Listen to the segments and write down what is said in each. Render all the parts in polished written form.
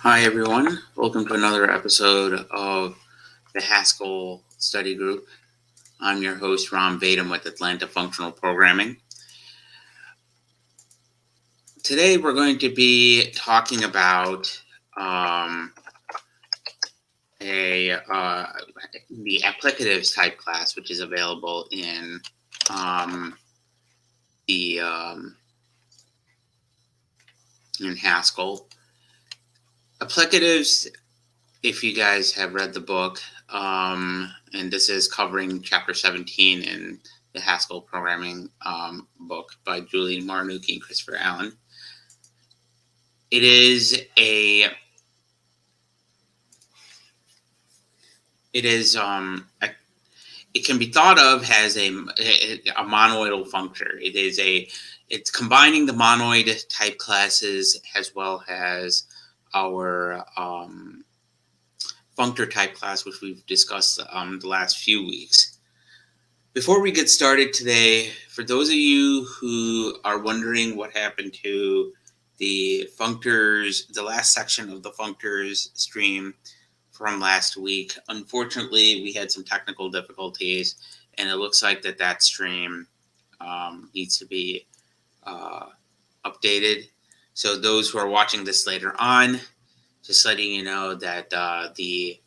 Hi everyone, welcome to another episode of the Haskell Study Group. I'm your host Ram Vadam with Atlanta Functional Programming. Today we're going to be talking about the Applicatives type class, which is available in in Haskell. Applicatives, if you guys have read the book, and this is covering chapter 17 in the Haskell programming book by Julian Marnucci and Christopher Allen. It can be thought of as a monoidal functor. It's combining the monoid type classes as well as our functor type class, which we've discussed the last few weeks. Before we get started today, for those of you who are wondering what happened to the functors, the last section of the functors stream from last week, unfortunately, we had some technical difficulties, and it looks like that stream needs to be updated. So those who are watching this later on, just letting you know that the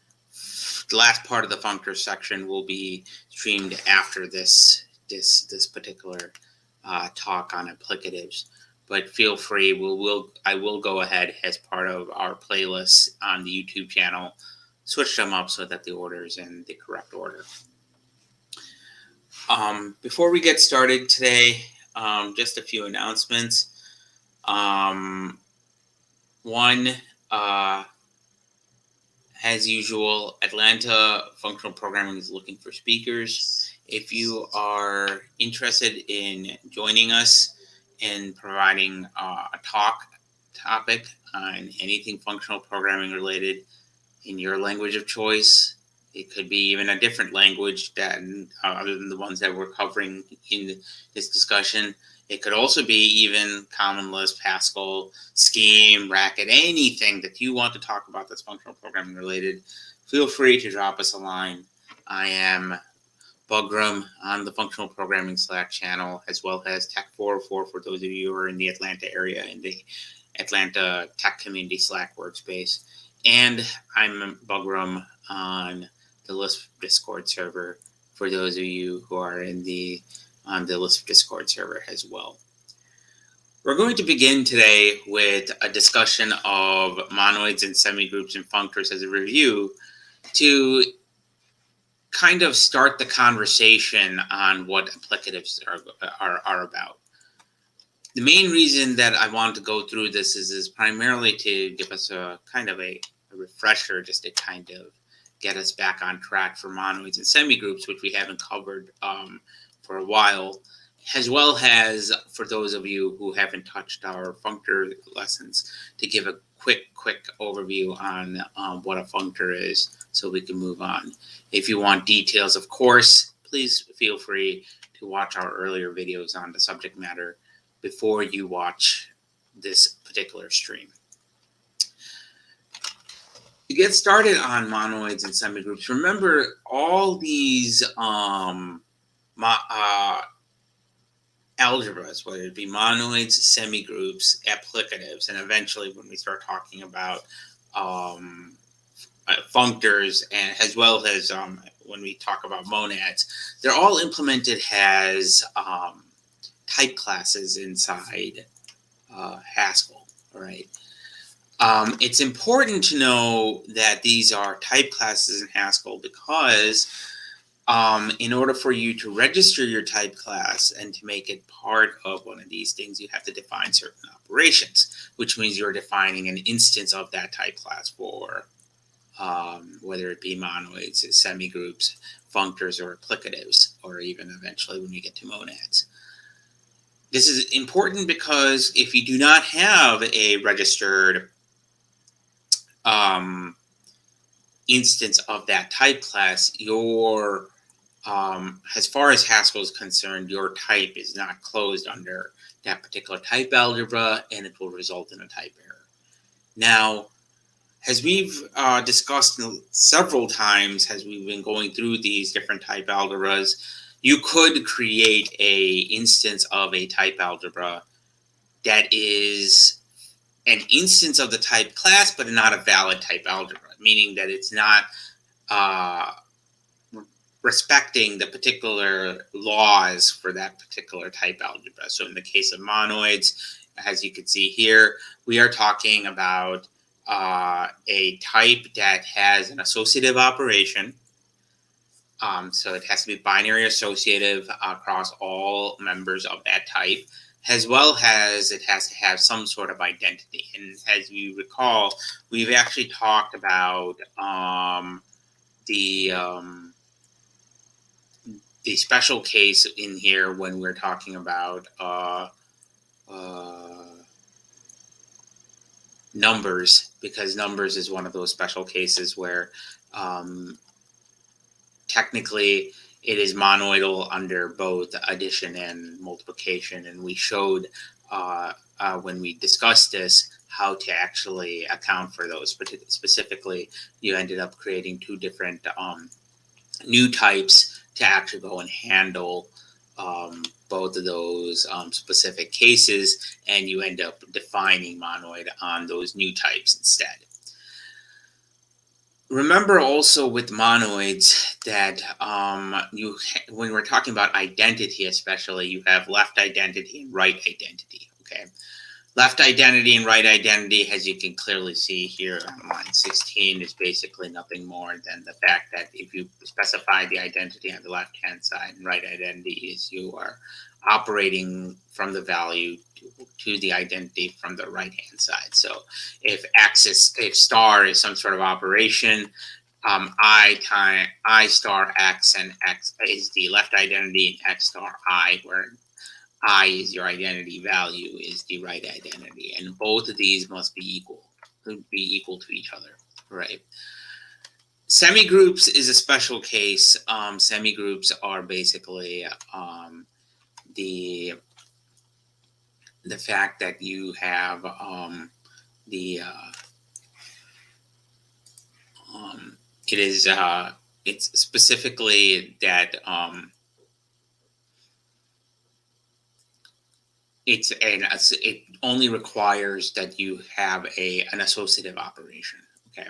last part of the functor section will be streamed after this particular talk on applicatives. But feel free, I will go ahead as part of our playlist on the YouTube channel, switch them up so that the order is in the correct order. Before we get started today, just a few announcements. One, as usual, Atlanta Functional Programming is looking for speakers. If you are interested in joining us in providing a topic on anything functional programming related in your language of choice, it could be even a different language than other than the ones that we're covering in this discussion. It could also be even Common Lisp, Haskell, Scheme, Racket, anything that you want to talk about that's functional programming related. Feel free to drop us a line. I am Bugram on the Functional Programming Slack channel, as well as Tech404 for those of you who are in the Atlanta area in the Atlanta Tech Community Slack workspace. And I'm Bugram on the Lisp Discord server for those of you who are on the Lisp Discord server as well. We're going to begin today with a discussion of monoids and semigroups and functors as a review to kind of start the conversation on what applicatives are about. The main reason that I want to go through this is primarily to give us a kind of a refresher, just to kind of get us back on track for monoids and semigroups, which we haven't covered for a while, as well as for those of you who haven't touched our functor lessons, to give a quick overview on what a functor is so we can move on. If you want details, of course, please feel free to watch our earlier videos on the subject matter before you watch this particular stream. To get started on monoids and semigroups, remember all these algebras, whether it be monoids, semigroups, applicatives, and eventually when we start talking about functors, and as well as when we talk about monads, they're all implemented as type classes inside Haskell, all right? It's important to know that these are type classes in Haskell because in order for you to register your type class and to make it part of one of these things, you have to define certain operations, which means you're defining an instance of that type class for whether it be monoids, semigroups, functors, or applicatives, or even eventually when we get to monads. This is important because if you do not have a registered instance of that type class, your as far as Haskell is concerned, your type is not closed under that particular type algebra, and it will result in a type error. Now, As we've discussed several times as we've been going through these different type algebras, you could create a instance of a type algebra that is an instance of the type class, but not a valid type algebra, meaning that it's not respecting the particular laws for that particular type algebra. So in the case of monoids, as you can see here, we are talking about a type that has an associative operation. So it has to be binary associative across all members of that type, as well as it has to have some sort of identity. And as you recall, we've actually talked about the special case in here when we're talking about numbers, because numbers is one of those special cases where technically it is monoidal under both addition and multiplication, and we showed when we discussed this how to actually account for those. Specifically, you ended up creating two different new types to actually go and handle both of those specific cases, and you end up defining monoid on those new types instead. Remember also with monoids that when we're talking about identity especially, you have left identity and right identity, okay? Left identity and right identity, as you can clearly see here on line 16, is basically nothing more than the fact that if you specify the identity on the left-hand side, and right identity is you are operating from the value to the identity from the right-hand side. So if star is some sort of operation, I star x, and x is the left identity, and x star I, where I is your identity, value is the right identity, and both of these must be equal to each other, right? Semigroups is a special case. Semigroups are basically the fact that you have it's specifically that it only requires that you have an associative operation. Okay,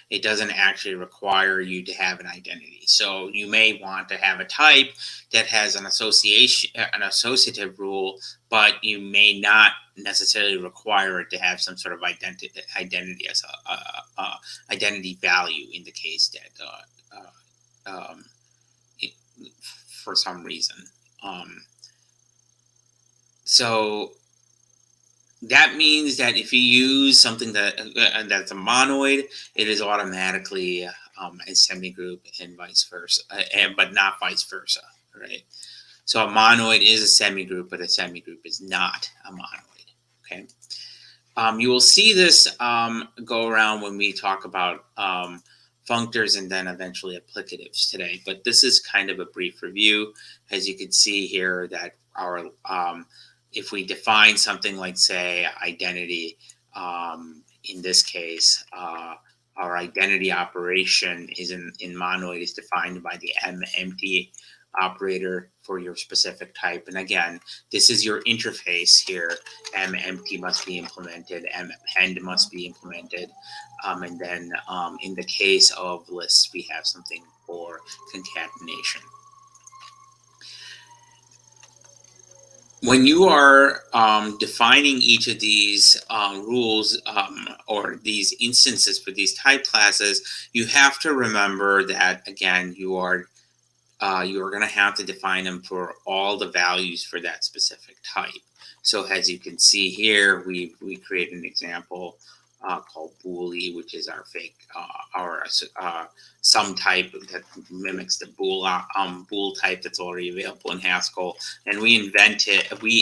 it doesn't actually require you to have an identity. So you may want to have a type that has an associative rule, but you may not necessarily require it to have some sort of identity as a identity value in the case that for some reason. So that means that if you use something that's a monoid, it is automatically a semigroup, and vice versa, but not vice versa, right? So a monoid is a semigroup, but a semigroup is not a monoid. Okay. You will see this go around when we talk about functors and then eventually applicatives today. But this is kind of a brief review. As you can see here, that our if we define something like, say, identity, in this case, our identity operation is in monoid is defined by the empty operator for your specific type. And again, this is your interface here. Empty must be implemented, append must be implemented. And then in the case of lists, we have something for concatenation. When you are defining each of these rules or these instances for these type classes, you have to remember that, again, you are going to have to define them for all the values for that specific type. So as you can see here, we create an example called booly, which is our fake our sum type that mimics the bool type that's already available in Haskell, and we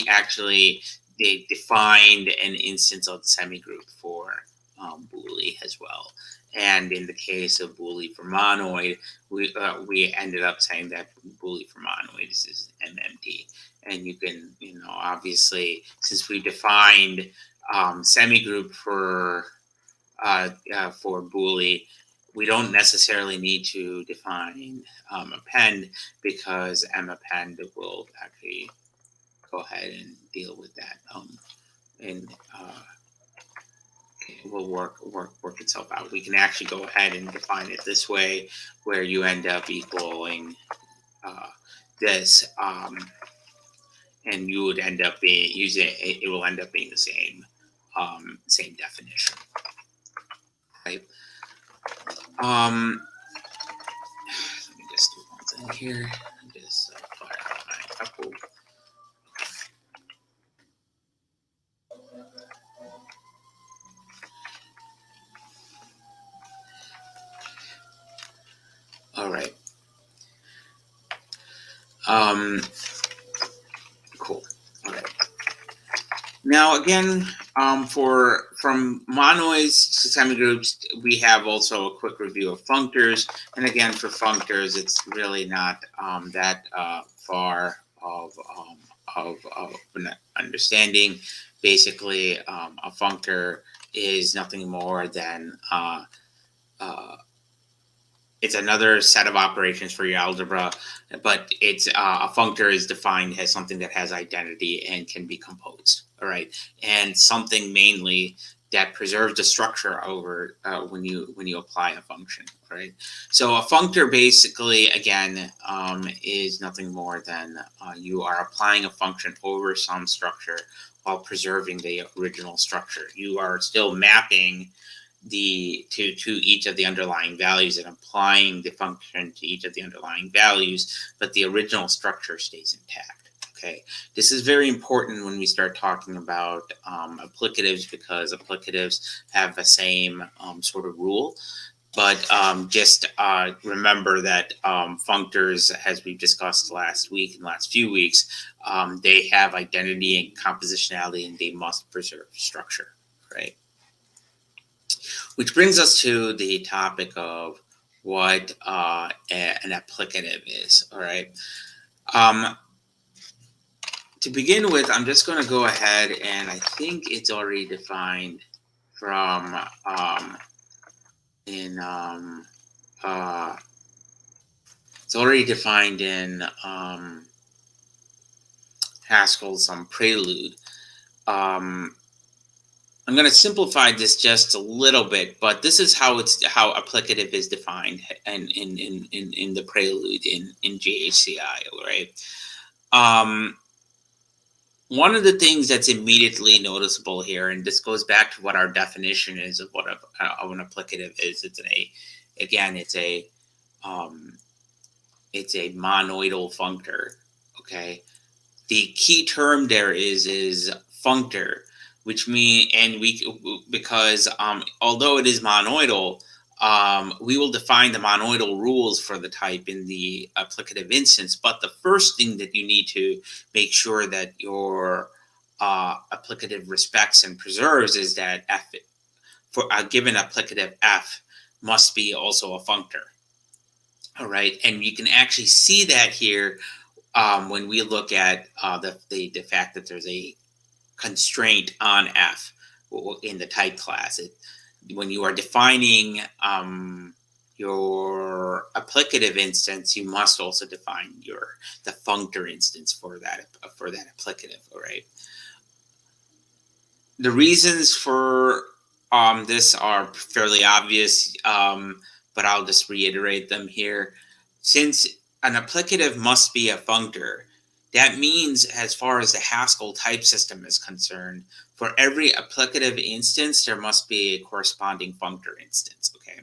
actually defined an instance of the semigroup for booly as well. And in the case of booly for monoid, we ended up saying that booly for monoid is MMT. And you can, obviously, since we defined semigroup for for Boolean, we don't necessarily need to define append, because mappend will actually go ahead and deal with that, and it will work itself out. We can actually go ahead and define it this way, where you end up equaling this, and you would end up being using it will end up being the same same definition, right? Let me just do one thing here. Just fire out my couple. All right. Cool. All right. Now again, from monoids to semigroups, we have also a quick review of functors. And again, for functors, it's really not that far of an understanding. Basically, a functor is nothing more than it's another set of operations for your algebra, but it's a functor is defined as something that has identity and can be composed. All right, and something mainly that preserves the structure over when you apply a function. All right, so a functor basically again is nothing more than you are applying a function over some structure while preserving the original structure. You are still mapping to each of the underlying values and applying the function to each of the underlying values, but the original structure stays intact. Okay, this is very important when we start talking about applicatives, because applicatives have the same sort of rule. But just remember that functors, as we've discussed last week and last few weeks, they have identity and compositionality, and they must preserve structure, right? Which brings us to the topic of what an applicative is. All right. To begin with, I'm just going to go ahead, and I think it's already defined from it's already defined in Haskell, some prelude. I'm going to simplify this just a little bit, but this is how applicative is defined in the prelude in JHCI, right? One of the things that's immediately noticeable here, and this goes back to what our definition is of what an applicative is. It's a monoidal functor. Okay, the key term there is functor, which because although it is monoidal, we will define the monoidal rules for the type in the applicative instance. But the first thing that you need to make sure that your applicative respects and preserves is that f for a given applicative f must be also a functor. All right, and you can actually see that here when we look at the fact that there's a constraint on f in the type class. When you are defining your applicative instance, you must also define the functor instance for that applicative. All right. The reasons for this are fairly obvious, but I'll just reiterate them here. Since an applicative must be a functor, that means, as far as the Haskell type system is concerned, for every applicative instance, there must be a corresponding functor instance. Okay,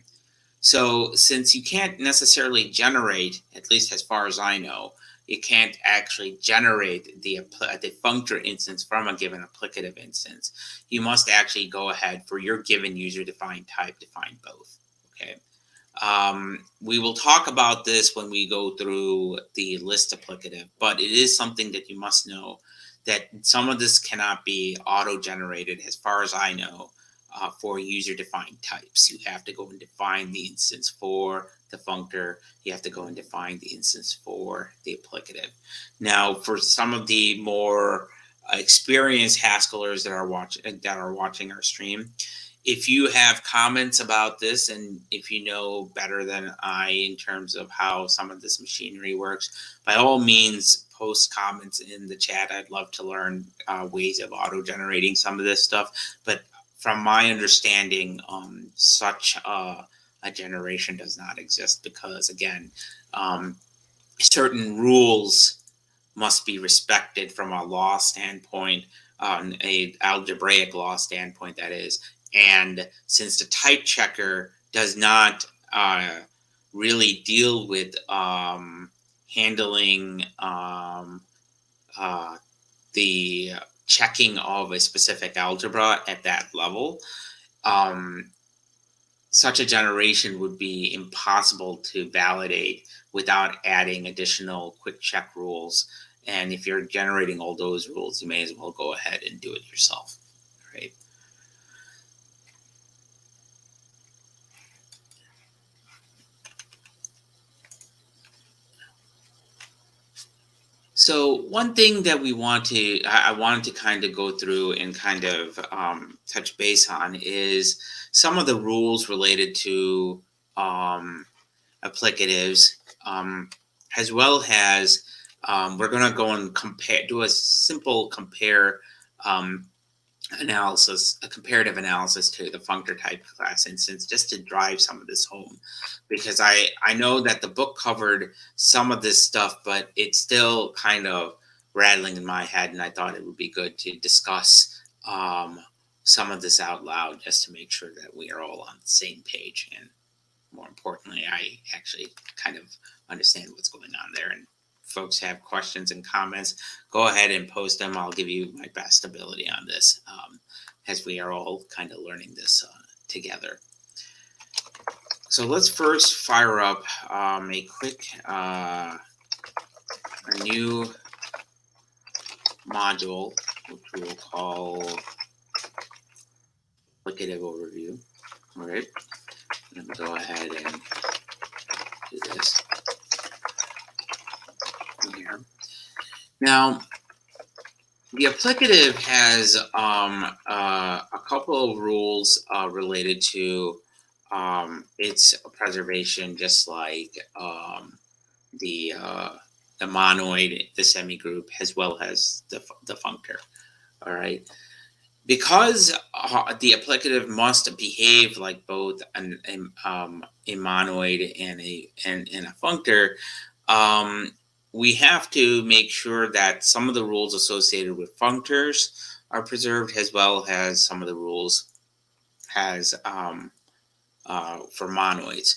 so since you can't necessarily generate, at least as far as I know, you can't actually generate the functor instance from a given applicative instance, you must actually go ahead for your given user-defined type, define both. Okay. We will talk about this when we go through the list applicative, but it is something that you must know, that some of this cannot be auto-generated, as far as I know, for user-defined types. You have to go and define the instance for the functor. You have to go and define the instance for the applicative. Now, for some of the more experienced Haskellers that are watching our stream, If you have comments about this, and if you know better than I in terms of how some of this machinery works, by all means, post comments in the chat. I'd love to learn ways of auto-generating some of this stuff. But from my understanding, such a generation does not exist because, again, certain rules must be respected from a law standpoint, a algebraic law standpoint, that is. And since the type checker does not really deal with handling the checking of a specific algebra at that level, such a generation would be impossible to validate without adding additional quick check rules. And if you're generating all those rules, you may as well go ahead and do it yourself, right? So one thing that I wanted to kind of go through and kind of touch base on is some of the rules related to applicatives, as well as we're going to go and do a simple analysis, a comparative analysis to the functor type class instance, just to drive some of this home, because I know that the book covered some of this stuff, but it's still kind of rattling in my head, and I thought it would be good to discuss some of this out loud just to make sure that we are all on the same page, and more importantly, I actually kind of understand what's going on there. And folks have questions and comments, go ahead and post them. I'll give you my best ability on this, as we are all kind of learning this together. So let's first fire up a quick a new module, which we will call Applicative Overview. All right, let me go ahead and do this here. Now, the applicative has a couple of rules related to its preservation, just like the monoid, the semigroup, as well as the functor. All right, because the applicative must behave like both a monoid and a functor. We have to make sure that some of the rules associated with functors are preserved, as well as some of the rules for monoids.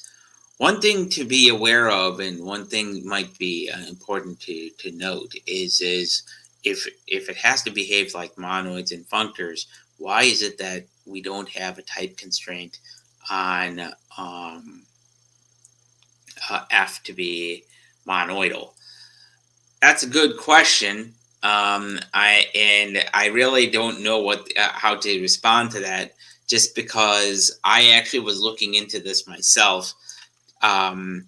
One thing to be aware of, and one thing might be important to note, is if it has to behave like monoids and functors, why is it that we don't have a type constraint on F to be monoidal? That's a good question. I really don't know how to respond to that, just because I actually was looking into this myself. My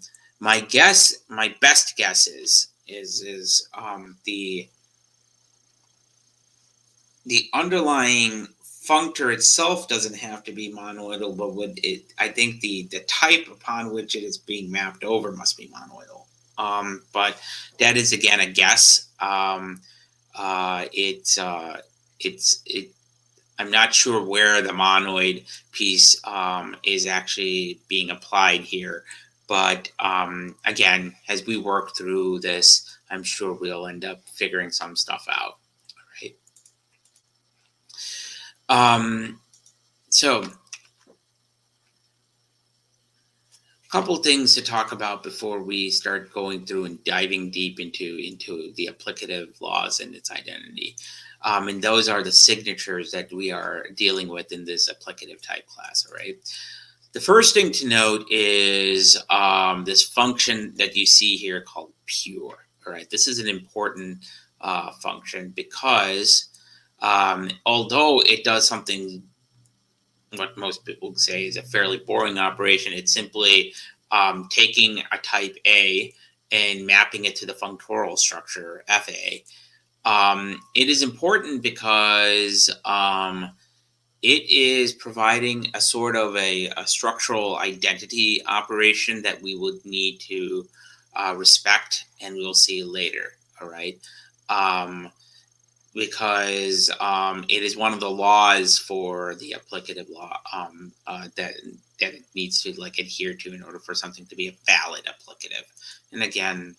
best guess is the underlying functor itself doesn't have to be monoidal, but I think the type upon which it is being mapped over must be monoidal. But that is, again, a guess. I'm not sure where the monoid piece is actually being applied here. But again, as we work through this, I'm sure we'll end up figuring some stuff out. All right. So, couple things to talk about before we start going through and diving deep into the applicative laws and its identity. And those are the signatures that we are dealing with in this applicative type class, all right? The first thing to note is this function that you see here called pure, all right? This is an important function because although it does something what most people would say is a fairly boring operation, it's simply taking a type A and mapping it to the functorial structure FA. It is important because it is providing a sort of a structural identity operation that we would need to respect, and we'll see later. All right. Because it is one of the laws for the applicative law that it needs to like adhere to in order for something to be a valid applicative. And again,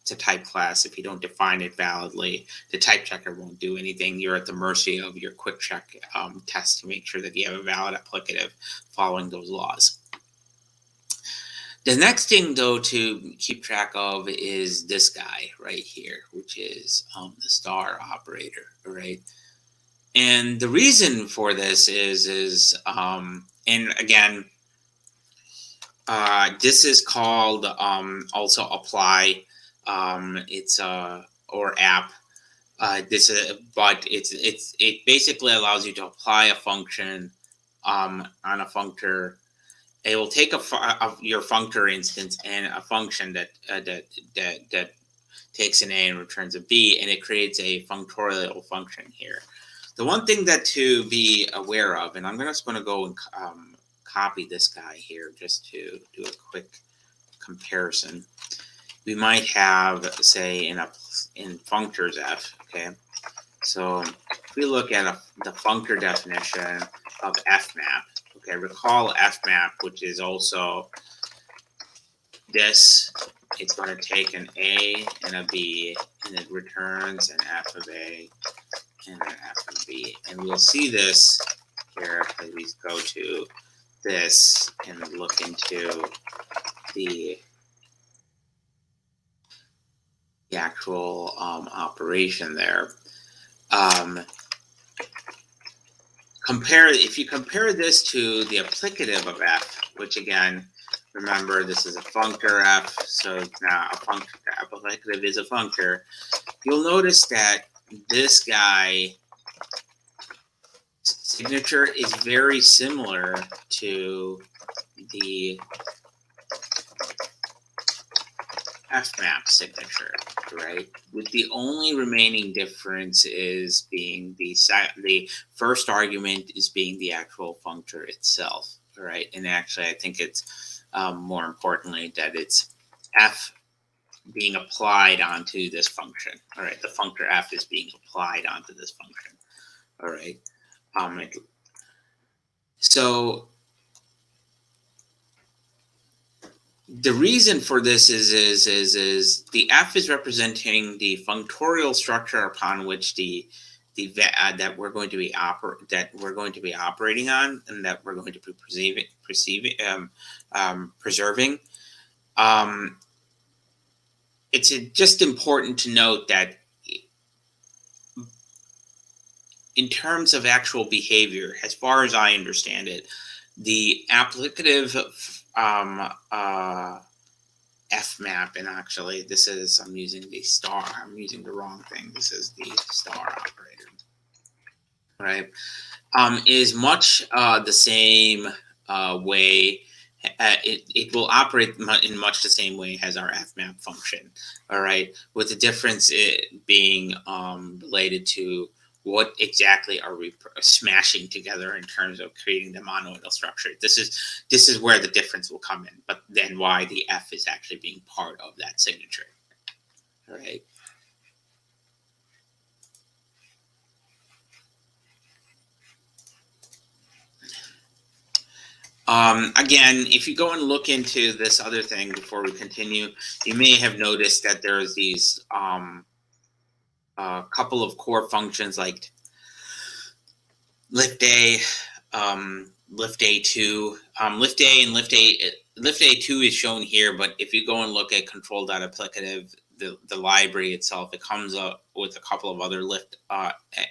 it's a type class. If you don't define it validly, the type checker won't do anything. You're at the mercy of your quick check test to make sure that you have a valid applicative following those laws. The next thing, though, to keep track of is this guy right here, which is the star operator, right? And the reason for this is and again, this is called also apply. It's or app. But it basically allows you to apply a function on a functor. It will take your functor instance and a function that takes an A and returns a B, and it creates a functorial function here. The one thing that to be aware of, and I'm just going to go and copy this guy here just to do a quick comparison. We might have, say, in functors f. Okay, so if we look at the functor definition of fmap. Okay, recall fmap, which is also this. It's going to take an A and a B, and it returns an f of A and an f of B. And we'll see this here as we go to this and look into the actual operation there. If you compare this to the applicative of f, which again, remember this is a functor f, so now a functor applicative is a functor. You'll notice that this guy signature is very similar to the fmap signature, right? With the only remaining difference is being the first argument is being the actual functor itself, right? And actually, I think it's more importantly that it's f being applied onto this function. All right, the functor f is being applied onto this function. All right, so the reason for this is the f is representing the functorial structure upon which that we're going to be operating on, and that we're going to be preserving. It's just important to note that in terms of actual behavior, as far as I understand it, the applicative fmap, and actually this is, I'm using the wrong thing. This is the star operator, right? Is much the same way. It will operate in much the same way as our fmap function, all right? With the difference being related to what exactly are we smashing together in terms of creating the monoidal structure. This is where the difference will come in, but then why the f is actually being part of that signature, all right? Again, if you go and look into this other thing before we continue, you may have noticed that there's these couple of core functions like lift A, lift A2, lift A and lift A2 is shown here, but if you go and look at control.applicative, the library itself, it comes up with a couple of other lift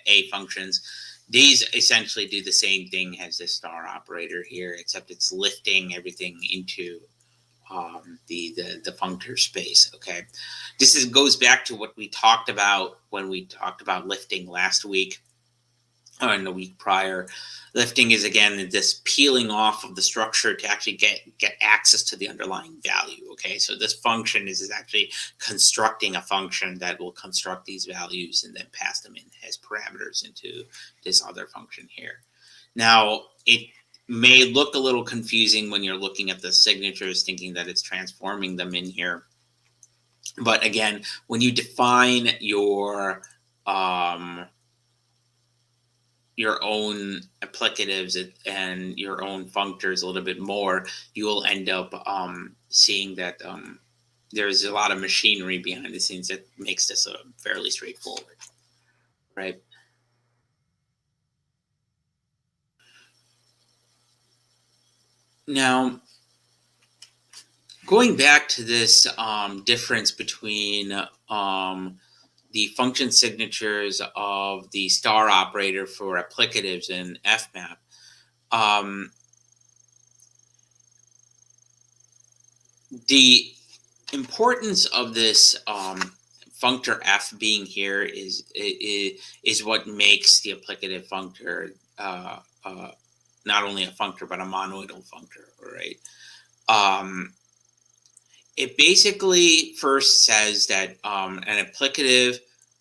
A functions. These essentially do the same thing as the star operator here, except it's lifting everything into the functor space. Okay, this goes back to what we talked about when we talked about lifting last week, or in the week prior. Lifting is again this peeling off of the structure to actually get access to the underlying value. Okay, so this function is actually constructing a function that will construct these values and then pass them in as parameters into this other function here. Now, it may look a little confusing when you're looking at the signatures, thinking that it's transforming them in here. But again, when you define your own applicatives and your own functors a little bit more, you will end up seeing that there's a lot of machinery behind the scenes that makes this fairly straightforward, right? Now, going back to this difference between the function signatures of the star operator for applicatives and fmap, the importance of this functor f being here is what makes the applicative functor not only a functor but a monoidal functor, right? It basically first says that an applicative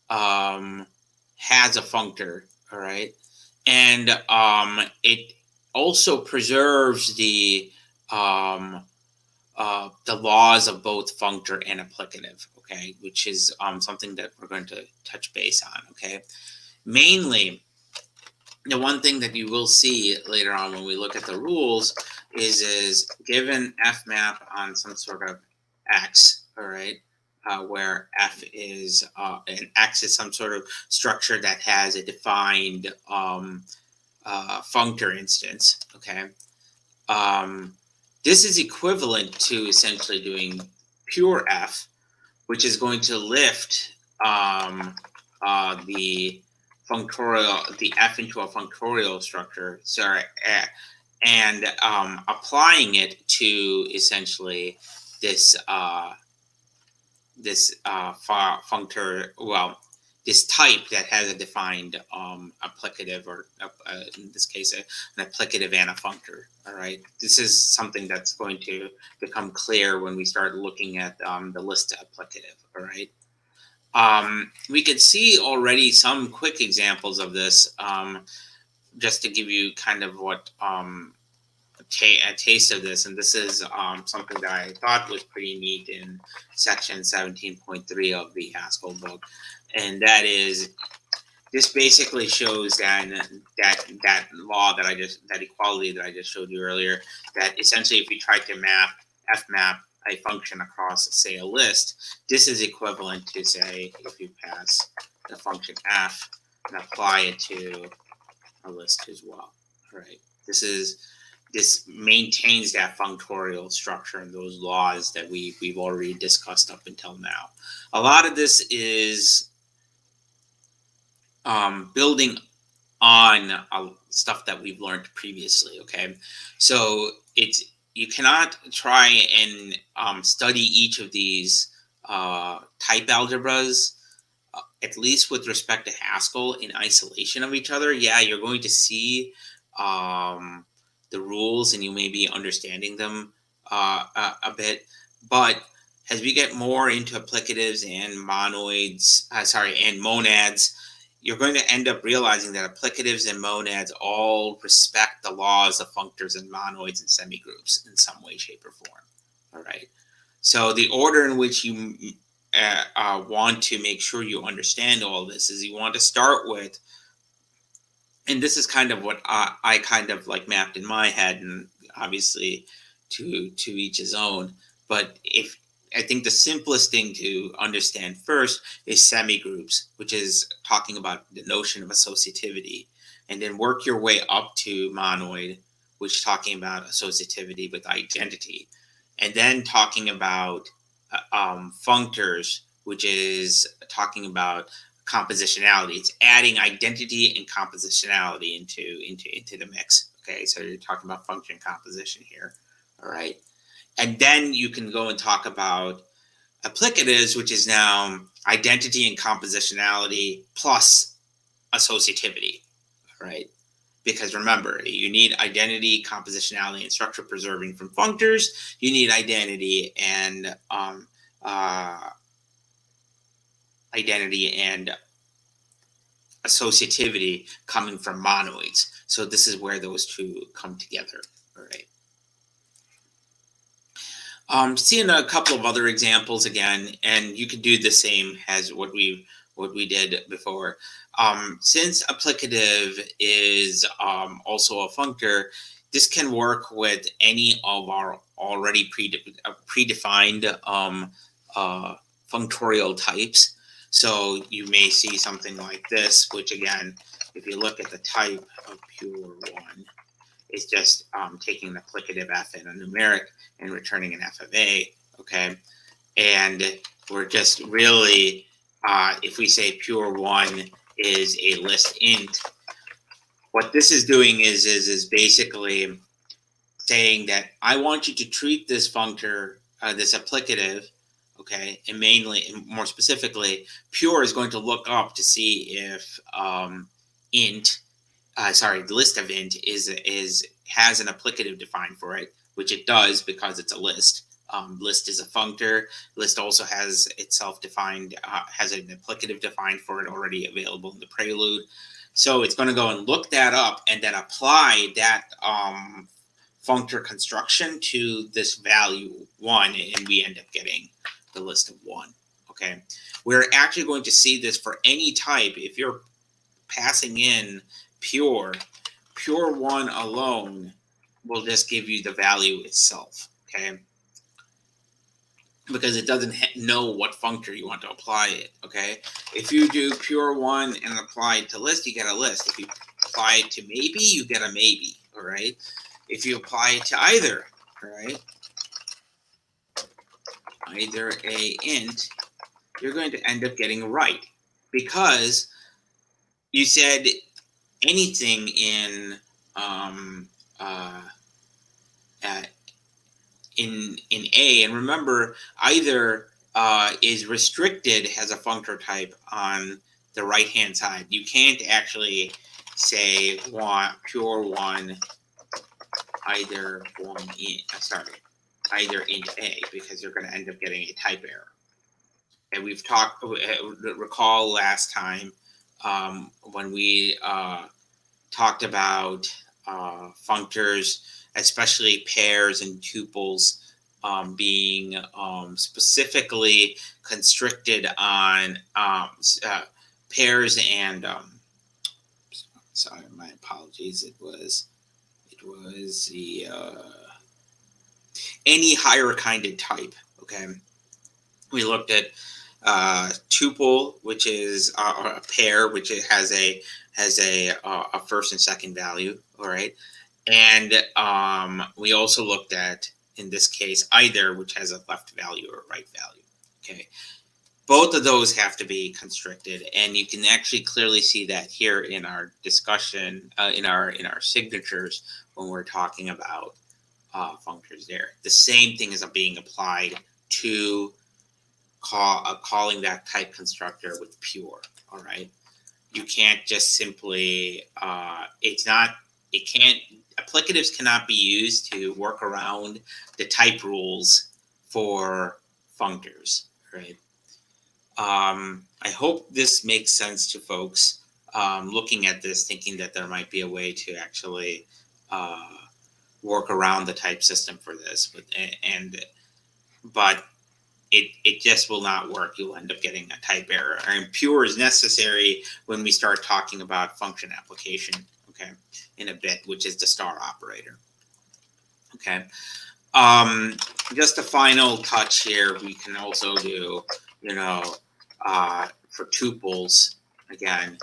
has a functor, all right, and it also preserves the laws of both functor and applicative, okay, which is something that we're going to touch base on, okay. Mainly, the one thing that you will see later on when we look at the rules is given fmap on some sort of x, all right, where f is and x is some sort of structure that has a defined functor instance, okay. This is equivalent to essentially doing pure f, which is going to lift the f into a functorial structure, and applying it to essentially this functor, well, this type that has a defined applicative, or in this case, an applicative and a functor. All right, this is something that's going to become clear when we start looking at the list applicative. All right, we could see already some quick examples of this, just to give you kind of what a taste of this, and this is something that I thought was pretty neat in section 17.3 of the Haskell book, and that is, this basically shows that law that that equality that I just showed you earlier, that essentially if you try to fmap a function across, say, a list, this is equivalent to, say, if you pass the function f and apply it to a list as well, right? This maintains that functorial structure and those laws that we've already discussed up until now. A lot of this is building on stuff that we've learned previously, okay? So you cannot try and study each of these type algebras, at least with respect to Haskell, in isolation of each other. Yeah, you're going to see the rules and you may be understanding them a bit, but as we get more into applicatives and and monads, you're going to end up realizing that applicatives and monads all respect the laws of functors and monoids and semigroups in some way, shape, or form. All right. So the order in which you want to make sure you understand all this is you want to start with, and this is kind of what I kind of like mapped in my head, and obviously to each his own. But I think the simplest thing to understand first is semigroups, which is talking about the notion of associativity, and then work your way up to monoid, which is talking about associativity with identity, and then talking about functors, which is talking about compositionality. It's adding identity and compositionality into the mix. Okay, so you're talking about function composition here. All right. And then you can go and talk about applicatives, which is now identity and compositionality plus associativity, right? Because remember, you need associativity, compositionality, and structure preserving from functors. You need identity and associativity coming from monoids. So this is where those two come together. All right. Seeing a couple of other examples again, and you could do the same as what we did before. Since applicative is also a functor, this can work with any of our already predefined functorial types. So you may see something like this, which again, if you look at the type of pure one, it's just taking an applicative f and a numeric and returning an f of a, okay? And we're just really, if we say pure one is a list int, what this is doing is basically saying that I want you to treat this functor, this applicative, okay, and mainly, and more specifically, pure is going to look up to see if the list of int has an applicative defined for it, which it does because it's a list. List is a functor. List also has itself defined, has an applicative defined for it already available in the prelude. So it's going to go and look that up and then apply that functor construction to this value 1, and we end up getting the list of 1. Okay, we're actually going to see this for any type. If you're passing in pure 1 alone will just give you the value itself, okay? Because it doesn't know what functor you want to apply it, okay? If you do pure 1 and apply it to list, you get a list. If you apply it to maybe, you get a maybe, all right? If you apply it to either, all right? Either a int, you're going to end up getting right because you said anything in in A, and remember, either is restricted as a functor type on the right hand side. You can't actually say pure 1 either int A, because you're going to end up getting a type error. And we've talked, recall last time when we talked about functors, especially pairs and tuples, being specifically constricted on pairs and sorry, my apologies. It was the any higher kinded type. Okay, we looked at tuple, which is a pair, which has a first and second value. All right. And we also looked at, in this case, either, which has a left value or right value. Okay, both of those have to be constricted, and you can actually clearly see that here in our discussion, in our signatures when we're talking about functors. There, the same thing is being applied to calling that type constructor with pure. All right, you can't just simply. Applicatives cannot be used to work around the type rules for functors, right? I hope this makes sense to folks looking at this, thinking that there might be a way to actually work around the type system for this, but it just will not work. You'll end up getting a type error. And pure is necessary when we start talking about function application, okay, in a bit, which is the star operator. Okay. Just a final touch here. We can also do, for tuples, again,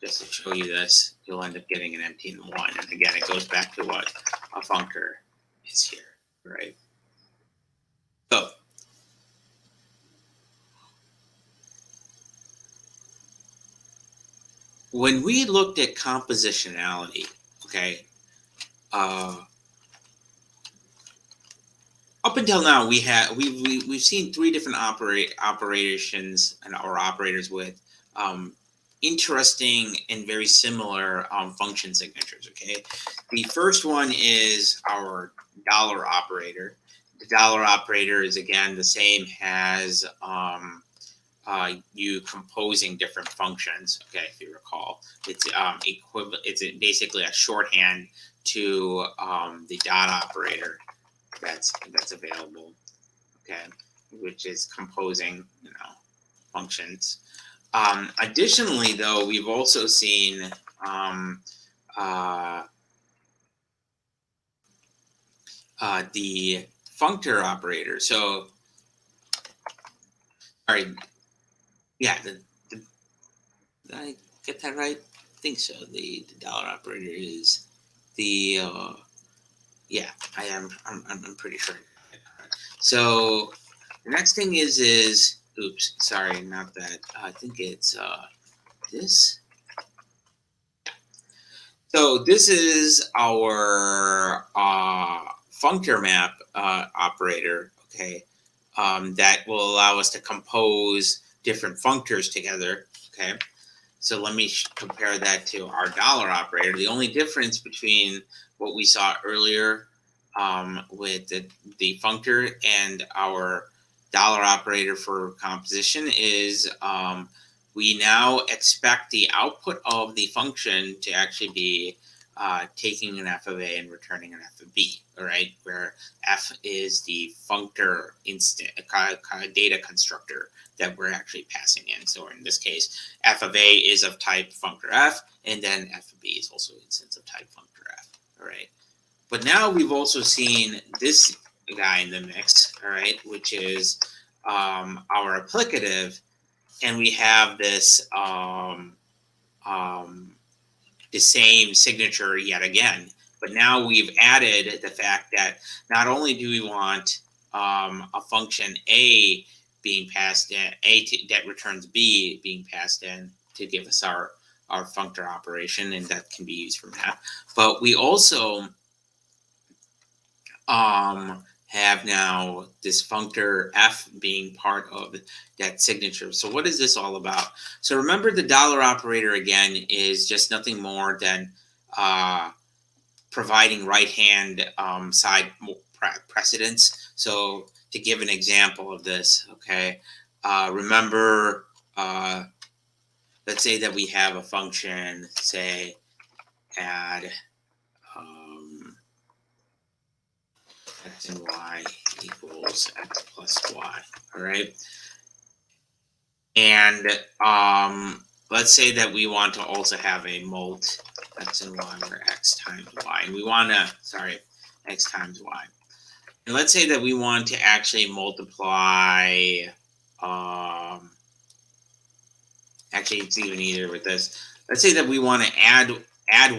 just to show you this, you'll end up getting an empty in 1. And again, it goes back to what a functor is here, right? So, when we looked at compositionality, okay, up until now, we've seen 3 different operations or operators with interesting and very similar function signatures. Okay, the first one is our dollar operator. The dollar operator is again the same as you composing different functions. Okay, if you recall, it's equivalent. It's basically a shorthand to the dot operator that's available. Okay, which is composing, functions. Additionally, though, we've also seen the functor operator. So, sorry, yeah, did I get that right? I think so. The dollar operator is the yeah, I am. I'm pretty sure. So the next thing is oops, sorry, not that. I think it's this. So this is our functor map operator. Okay, that will allow us to compose different functors together. Okay, so let me compare that to our dollar operator. The only difference between what we saw earlier with the functor and our dollar operator for composition is we now expect the output of the function to actually be taking an f of a and returning an f of b, all right, where f is the functor data constructor that we're actually passing in. So in this case, f of a is of type functor f, and then f of b is also instance of type functor f, all right. But now we've also seen this guy in the mix, all right, which is our applicative, and we have this the same signature yet again. But now we've added the fact that not only do we want a function a being passed in, that returns b being passed in to give us our functor operation, and that can be used for math, but we also have now this functor f being part of that signature. So what is this all about? So remember, the dollar operator again is just nothing more than providing right-hand side precedence. So to give an example of this, okay, remember, let's say that we have a function, say add x and y equals x plus y, all right? And let's say that we want to also have a mult x and y, or x times y, and we want to, sorry, x times y. And let's say that we want to actually multiply, actually it's even easier with this. Let's say that we want to add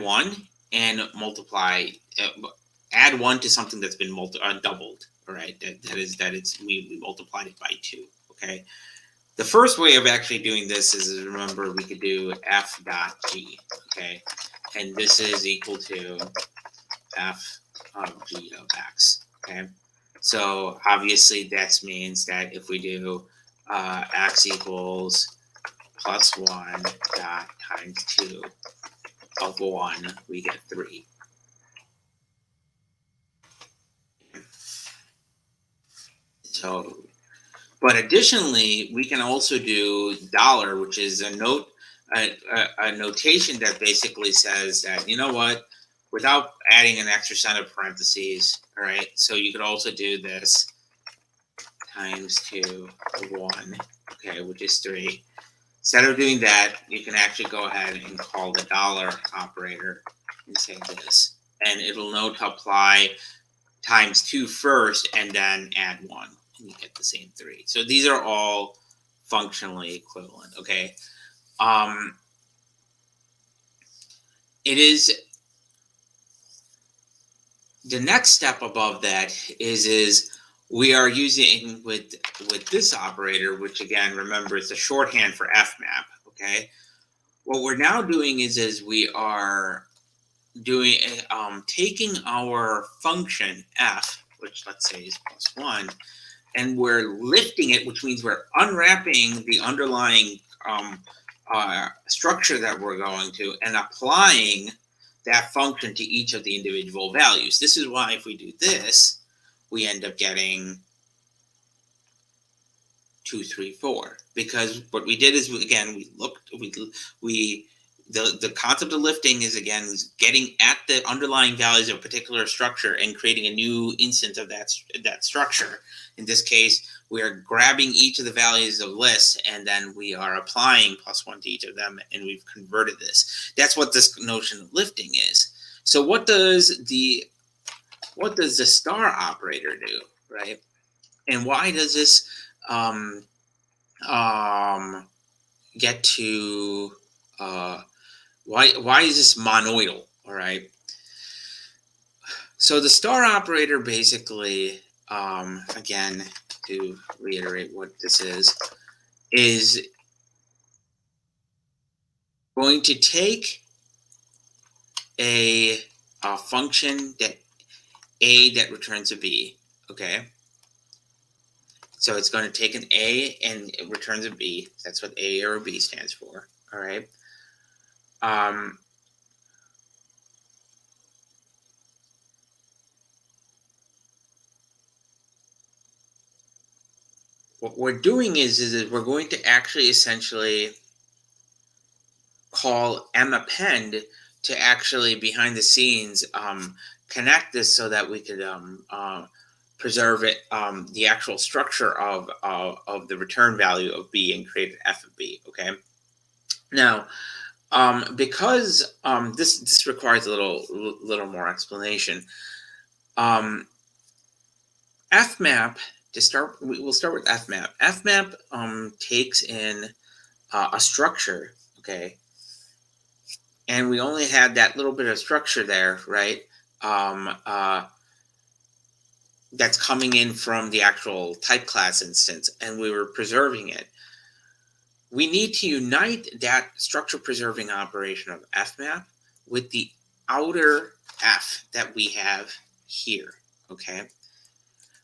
1 and multiply, add 1 to something that's been doubled, all right? That is we multiplied it by 2, okay? The first way of actually doing this is, remember, we could do f dot g, okay? And this is equal to f of g of x, okay? So obviously that means that if we do x equals plus 1 dot times 2 of 1, we get 3. So, but additionally, we can also do dollar, which is a notation that basically says that, you know what, without adding an extra set of parentheses, all right, so you could also do this times 2 of 1, okay, which is 3. Instead of doing that, you can actually go ahead and call the dollar operator and say this, and it'll know to apply times 2 first and then add 1. And you get the same 3. So these are all functionally equivalent, okay? It is the next step above that is we are using with this operator, which again, remember, it's a shorthand for fmap, okay? What we're now doing is we are doing taking our function f, which let's say is plus 1, and we're lifting it, which means we're unwrapping the underlying structure that we're going to and applying that function to each of the individual values. This is why if we do this, we end up getting 2, 3, 4. Because what we did is, the concept of lifting is, again, getting at the underlying values of a particular structure and creating a new instance of that structure. In this case, we are grabbing each of the values of lists, and then we are applying +1 to each of them, and we've converted this. That's what this notion of lifting is. So what does the star operator do, right? And why does this get to why is this monoidal? All right. So the star operator basically, again, to reiterate what this is going to take a function that returns a B. Okay. So it's going to take an A and it returns a B. That's what A or B stands for. All right. What we're doing is we're going to actually essentially call mappend to actually behind the scenes connect this so that we could preserve it, the actual structure of the return value of B, and create an f of B. Okay. Now, because this requires a little more explanation. Fmap, to start, we'll start with fmap. Fmap takes in a structure, okay, and we only had that little bit of structure there, right? That's coming in from the actual type class instance, and we were preserving it. We need to unite that structure preserving operation of fmap with the outer f that we have here, okay?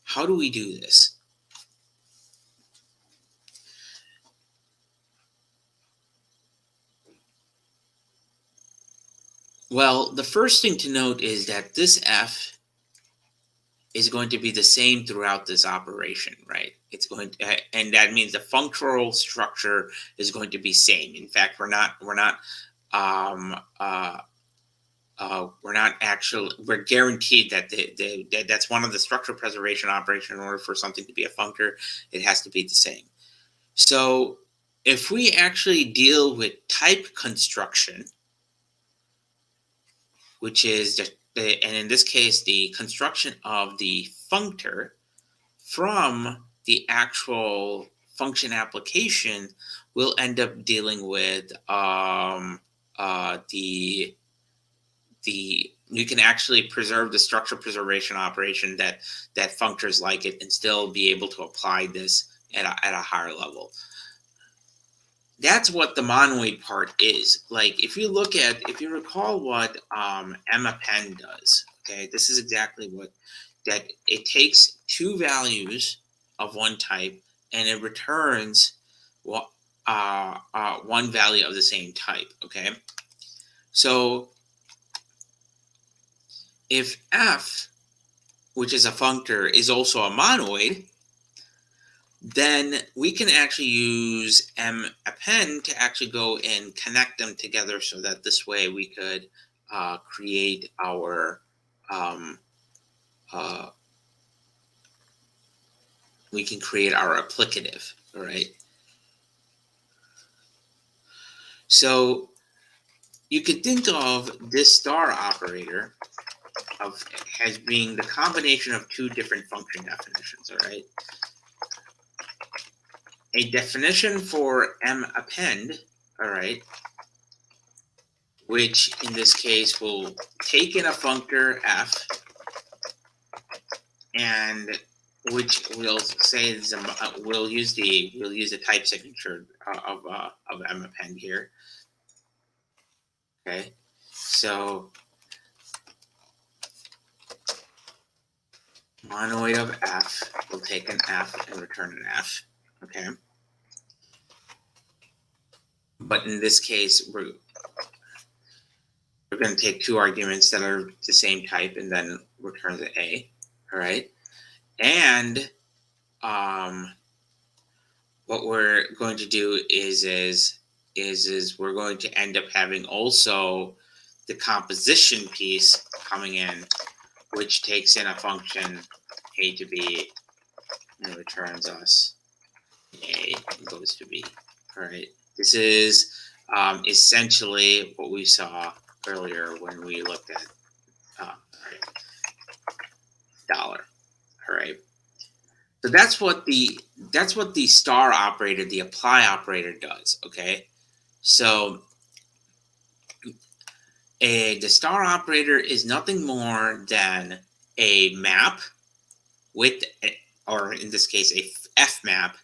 How do we do this? Well, the first thing to note is that this f is going to be the same throughout this operation, right? It's going to, and that means the functional structure is going to be same. In fact, we're guaranteed that that's one of the structure preservation operations. In order for something to be a functor, it has to be the same. So if we actually deal with type construction, which is and in this case, the construction of the functor from the actual function application, we'll end up dealing with you can actually preserve the structure preservation operation that functors like it, and still be able to apply this at a higher level. That's what the monoid part is. Like, if you recall what mappend does, okay, this is exactly what that it takes two values of one type and it returns one value of the same type. Okay, so if f, which is a functor, is also a monoid, then we can actually use mappend to actually go and connect them together, so that this way we could create our applicative. All right. So you could think of this star operator as being the combination of two different function definitions. All right. A definition for mappend, all right, which in this case will take in a functor f, and which we'll say is we'll use the type signature of mappend here. Okay, so monoid of f will take an f and return an f. Okay, but in this case we're going to take two arguments that are the same type and then return the a. All right, and what we're going to do is we're going to end up having also the composition piece coming in, which takes in a function a to b and returns us a and goes to b. All right. This is essentially what we saw earlier when we looked at dollar. All right. So that's what the star operator, the apply operator, does. Okay. So the star operator is nothing more than a map with, or in this case, a f map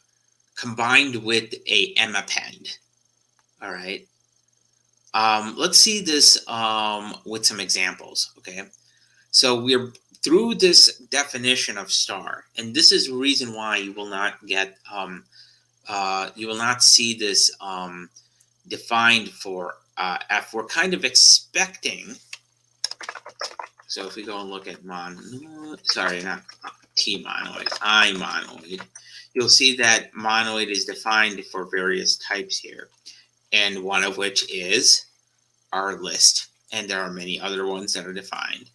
combined with a m append. All right. Let's see this with some examples. Okay. So we're through this definition of star, and this is the reason why you will not get you will not see this defined for f. We're kind of expecting. So if we go and look at T-monoid, I-monoid, you'll see that monoid is defined for various types here, and one of which is our list, and there are many other ones that are defined.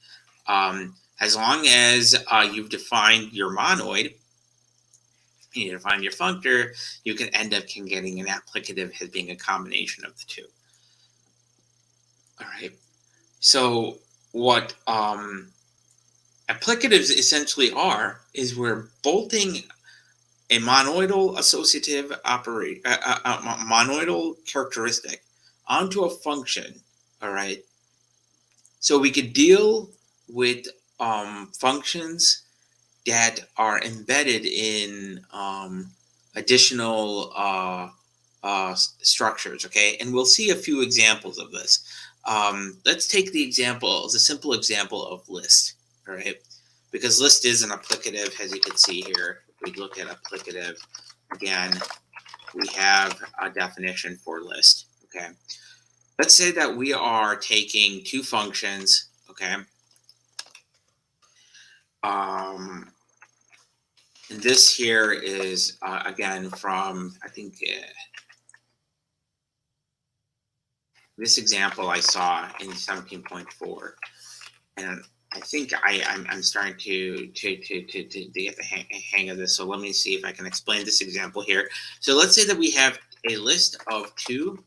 As long as you've defined your monoid, you define your functor, you can end up getting an applicative as being a combination of the two. All right. So what applicatives essentially are is we're bolting a monoidal associative monoidal characteristic onto a function. All right. So we could deal with functions that are embedded in additional structures, okay? And we'll see a few examples of this. Let's take the simple example of list, all right? Because list is an applicative, as you can see here. If we look at applicative, again, we have a definition for list, okay? Let's say that we are taking two functions, okay? And this here is, again, from, I think, this example I saw in 17.4. And I think I'm starting to get the hang of this. So let me see if I can explain this example here. So let's say that we have a list of two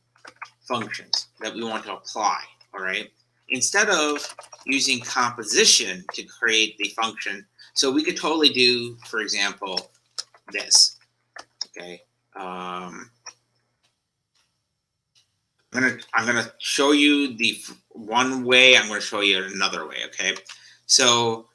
functions that we want to apply, all right? Instead of using composition to create the function, so we could totally do, for example, this, okay? I'm gonna show you the one way. I'm gonna show you another way, okay? So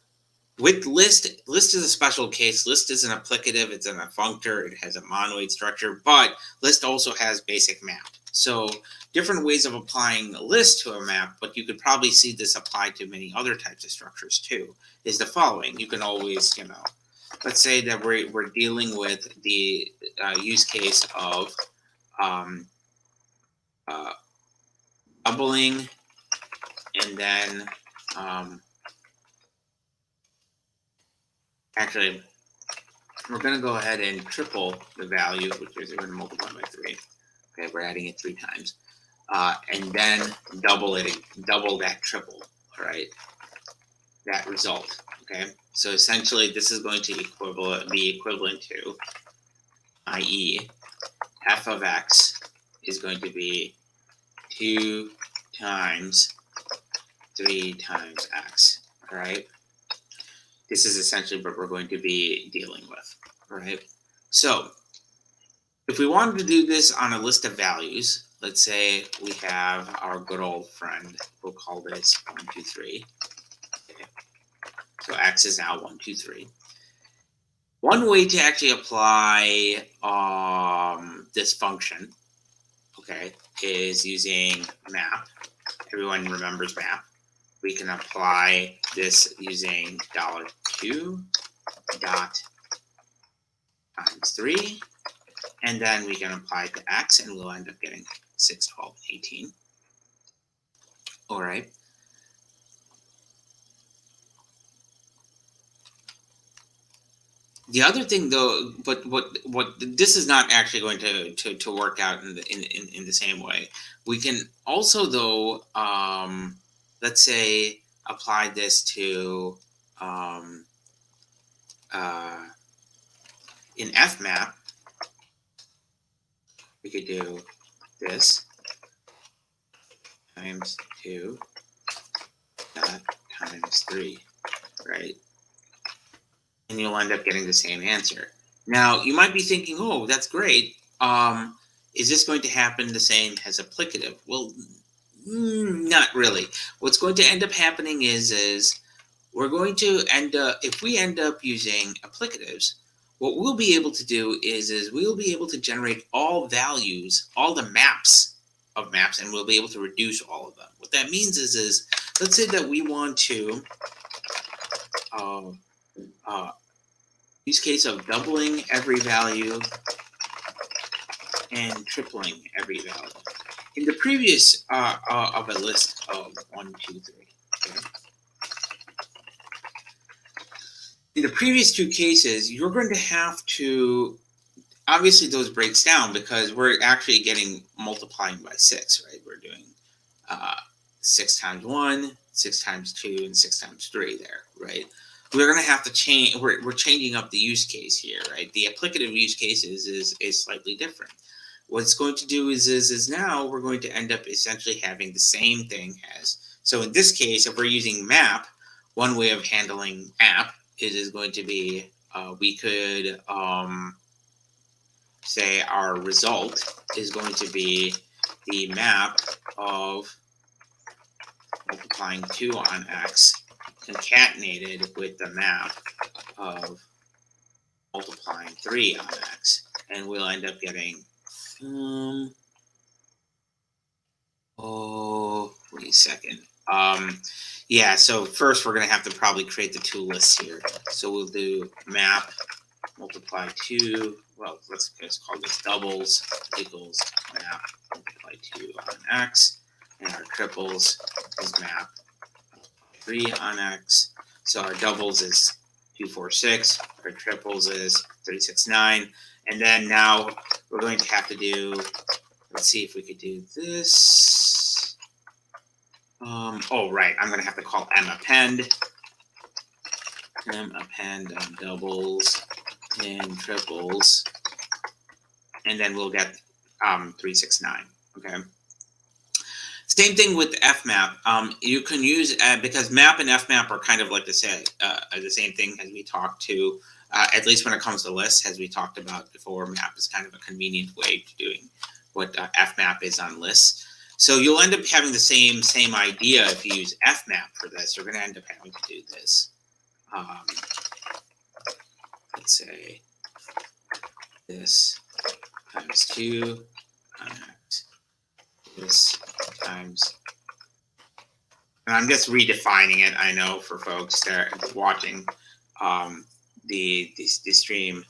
with list is a special case. List is an applicative. It's an functor. It has a monoid structure, but list also has basic map. So different ways of applying a list to a map, but you could probably see this applied to many other types of structures too, is the following. You can always, let's say that we're dealing with the use case of doubling and then actually we're going to go ahead and triple the value, which is we're going to multiply by 3. Okay, we're adding it 3 times. And then double that triple, all right? That result, okay? So essentially this is going to be equivalent to, i.e., f of x is going to be 2 times 3 times x, all right? This is essentially what we're going to be dealing with, all right? So if we wanted to do this on a list of values, let's say we have our good old friend, we'll call this 1, 2, 3. Okay. So x is now 1, 2, 3. One way to actually apply this function, okay, is using map. Everyone remembers map. We can apply this using $2 dot times 3. And then we can apply it to x, and we'll end up getting 6, 12, 18. All right. The other thing, though, but what this is not actually going to work out in the same way. We can also, though, let's say, apply this to uh, in FMAP. We could do this times 2 dot times 3, right? And you'll end up getting the same answer. Now, you might be thinking, oh, that's great. Is this going to happen the same as applicative? Well, not really. What's going to end up happening is we're going to end up, if we end up using applicatives, what we'll be able to do is we'll be able to generate all values, all the maps of maps, and we'll be able to reduce all of them. What that means is let's say that we want to use case of doubling every value and tripling every value. In the previous of a list of 1, 2, 3. Okay? In the previous two cases, you're going to have to, obviously those breaks down because we're actually getting multiplying by 6, right? We're doing 6 times 1, 6 times 2, and 6 times 3 there, right? We're going to have to change, we're changing up the use case here, right? The applicative use case is slightly different. What it's going to do is now we're going to end up essentially having the same thing as, so in this case, if we're using map, one way of handling map is going to be, we could say our result is going to be the map of multiplying 2 on x concatenated with the map of multiplying 3 on x, and we'll end up getting wait a second. Yeah, so first we're going to have to probably create the two lists here. So we'll do map multiply 2, well, let's call this doubles equals map multiply 2 on x, and our triples is map 3 on x. So our doubles is 2, 4, 6, our triples is 3, 6, 9, and then now we're going to have to do, let's see if we could do this. Oh, right, I'm going to have to call mappend on doubles and triples, and then we'll get 3, 6, 9. Okay. Same thing with FMAP. You can use because map and FMAP are kind of like the same thing as we talked to. At least when it comes to lists, as we talked about before, map is kind of a convenient way to doing what FMAP is on lists. So you'll end up having the same idea if you use FMAP for this. You're going to end up having to do this. Let's say this times 2 times this times, and I'm just redefining it, I know, for folks that are watching the stream.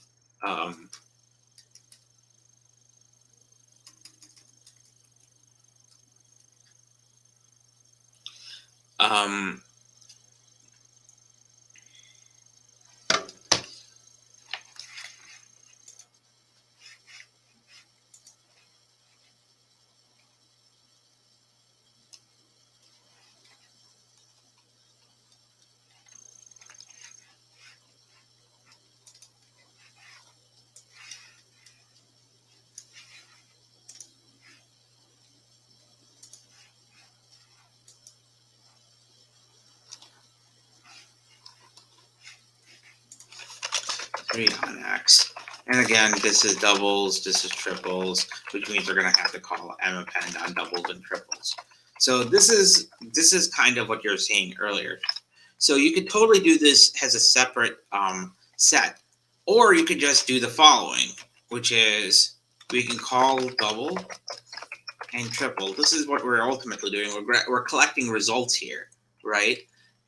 Three on x. And again, this is doubles, this is triples, which means we're going to have to call mappend on doubles and triples. So this is kind of what you're saying earlier. So you could totally do this as a separate set, or you could just do the following, which is we can call double and triple. This is what we're ultimately doing. We're collecting results here, right?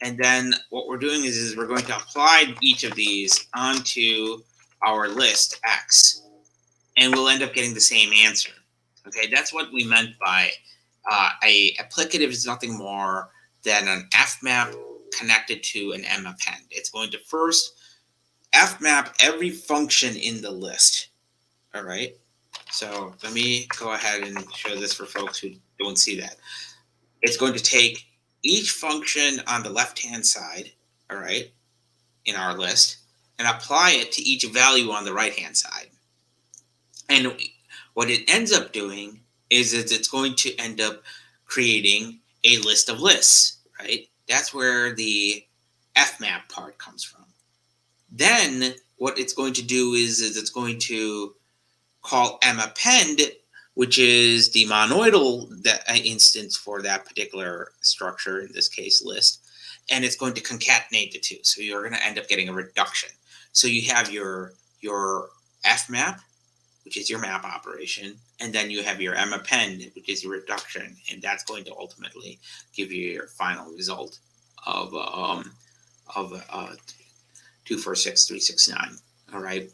And then what we're doing is we're going to apply each of these onto our list X, and we'll end up getting the same answer. Okay, that's what we meant by a applicative is nothing more than an FMAP connected to an mappend. It's going to first fmap every function in the list. All right. So let me go ahead and show this for folks who don't see that. It's going to take each function on the left-hand side, all right, in our list, and apply it to each value on the right-hand side. And what it ends up doing is it's going to end up creating a list of lists, right? That's where the fmap part comes from. Then what it's going to do is it's going to call mappend, which is the monoidal instance for that particular structure, in this case list, and it's going to concatenate the two. So you're going to end up getting a reduction. So you have your fmap, which is your map operation, and then you have your mappend, which is your reduction, and that's going to ultimately give you your final result of 246369. All right.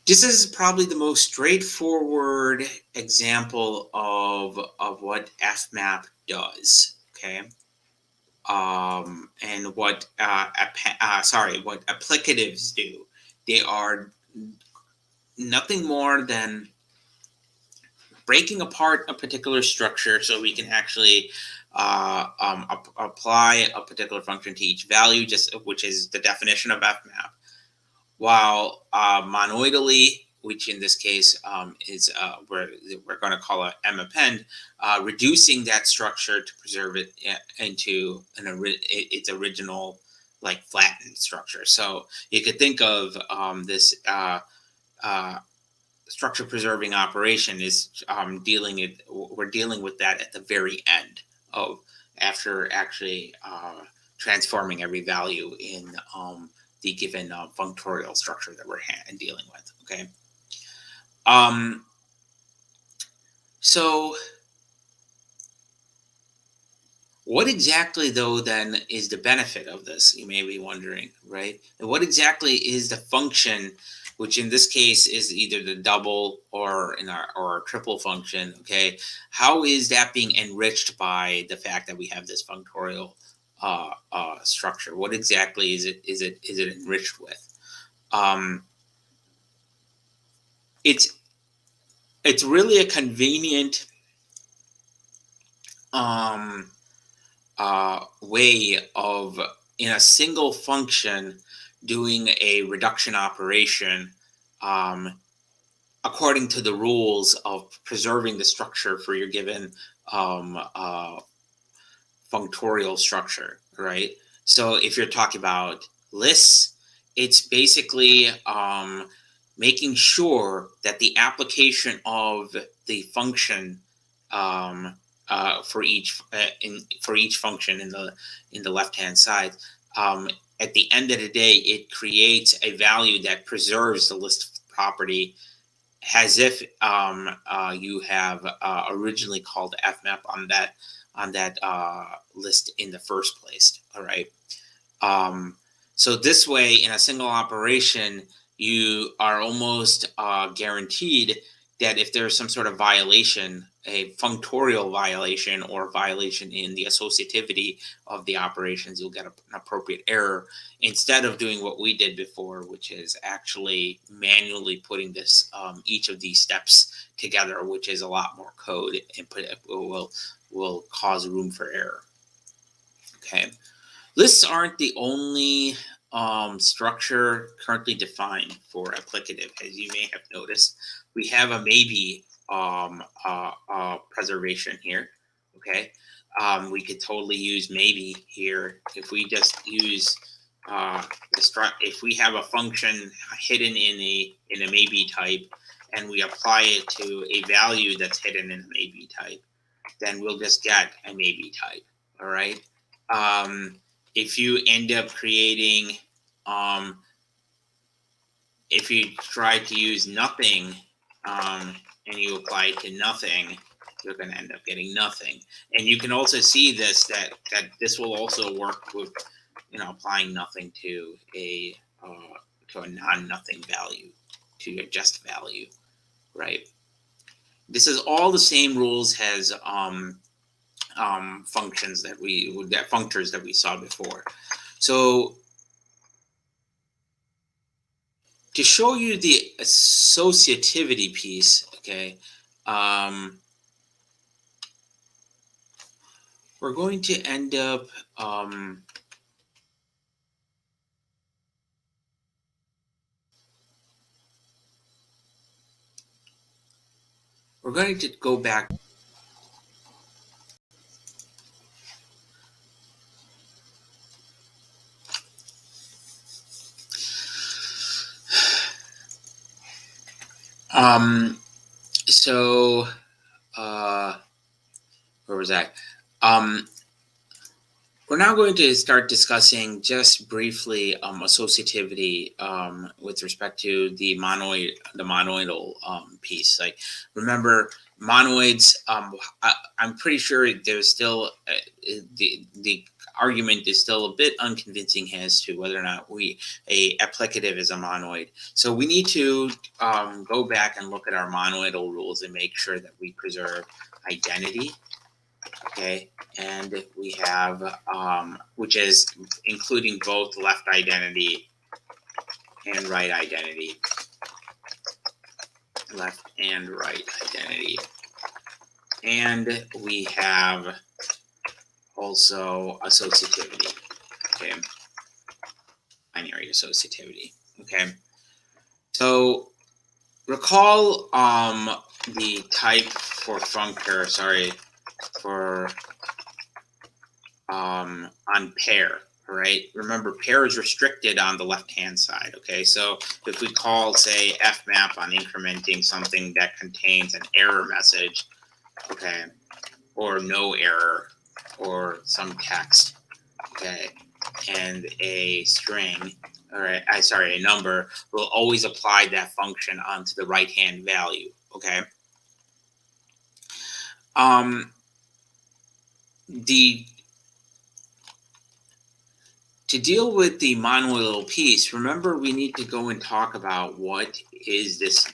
This is probably the most straightforward example of what fmap does. Okay. And what what applicatives do. They are nothing more than breaking apart a particular structure so we can actually apply a particular function to each value, which is the definition of fmap. While monoidally, which in this case is we're going to call it mappend, reducing that structure to preserve it into its original, like, flattened structure. So you could think of this structure preserving operation is we're dealing with that at the very end of after actually transforming every value in the given functorial structure that we're dealing with. Okay. So what exactly, though, then is the benefit of this? You may be wondering, right? And what exactly is the function, which in this case is either the double or a triple function? Okay, how is that being enriched by the fact that we have this functorial structure? What exactly is it enriched with? It's really a convenient way of, in a single function, doing a reduction operation according to the rules of preserving the structure for your given functorial structure, right? So if you're talking about lists, it's basically making sure that the application of the function for each function in the left hand side, at the end of the day, it creates a value that preserves the list property as if you have originally called fmap on that list in the first place. All right. So this way, in a single operation, you are almost guaranteed that if there's some sort of violation, a functorial violation or violation in the associativity of the operations, you'll get an appropriate error, instead of doing what we did before, which is actually manually putting this each of these steps together, which is a lot more code and will cause room for error. Okay, lists aren't the only structure currently defined for applicative. As you may have noticed, we have a maybe preservation here. Okay, we could totally use maybe here if we just use if we have a function hidden in a maybe type and we apply it to a value that's hidden in a maybe type, then we'll just get a maybe type. All right. If you end up creating, if you try to use nothing and you apply it to nothing, you're going to end up getting nothing. And you can also see this that this will also work with applying nothing to a non-nothing value, to a just value, right? This is all the same rules as functions functors that we saw before. So to show you the associativity piece, okay, we're going to end up we're going to go back. So where was I? We're now going to start discussing just briefly associativity with respect to the monoidal piece. Like, remember, monoids. I'm pretty sure there's still the argument is still a bit unconvincing as to whether or not a applicative is a monoid. So we need to go back and look at our monoidal rules and make sure that we preserve identity. Okay, and we have, which is including both left identity and right identity. Left and right identity. And we have also associativity. Okay, binary associativity. Okay, so recall the type for functor, for on pair, right? Remember, pair is restricted on the left-hand side, okay? So if we call, say, fmap on incrementing something that contains an error message, okay, or no error, or some text, okay, and a string, all right, a number, we'll always apply that function onto the right-hand value, okay? To deal with the monoidal piece, remember we need to go and talk about what is this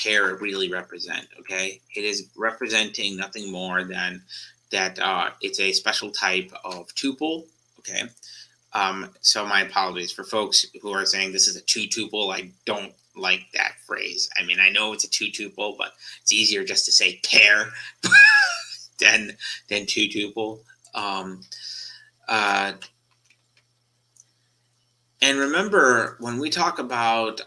pair really represent. Okay, it is representing nothing more than that. It's a special type of tuple. Okay, so my apologies for folks who are saying this is a two tuple. I don't like that phrase. I mean, I know it's a two tuple, but it's easier just to say pair than two tuple. And remember, when we talk about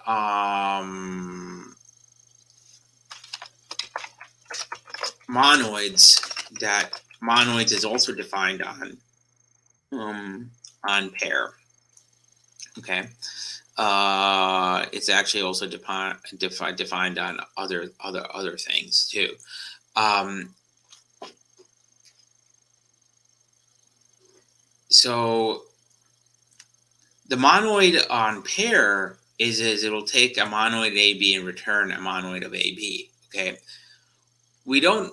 monoids, that monoids is also defined on pair. Okay, it's actually also defined on other things too. So the monoid on pair is it'll take a monoid AB and return a monoid of AB. Okay, we don't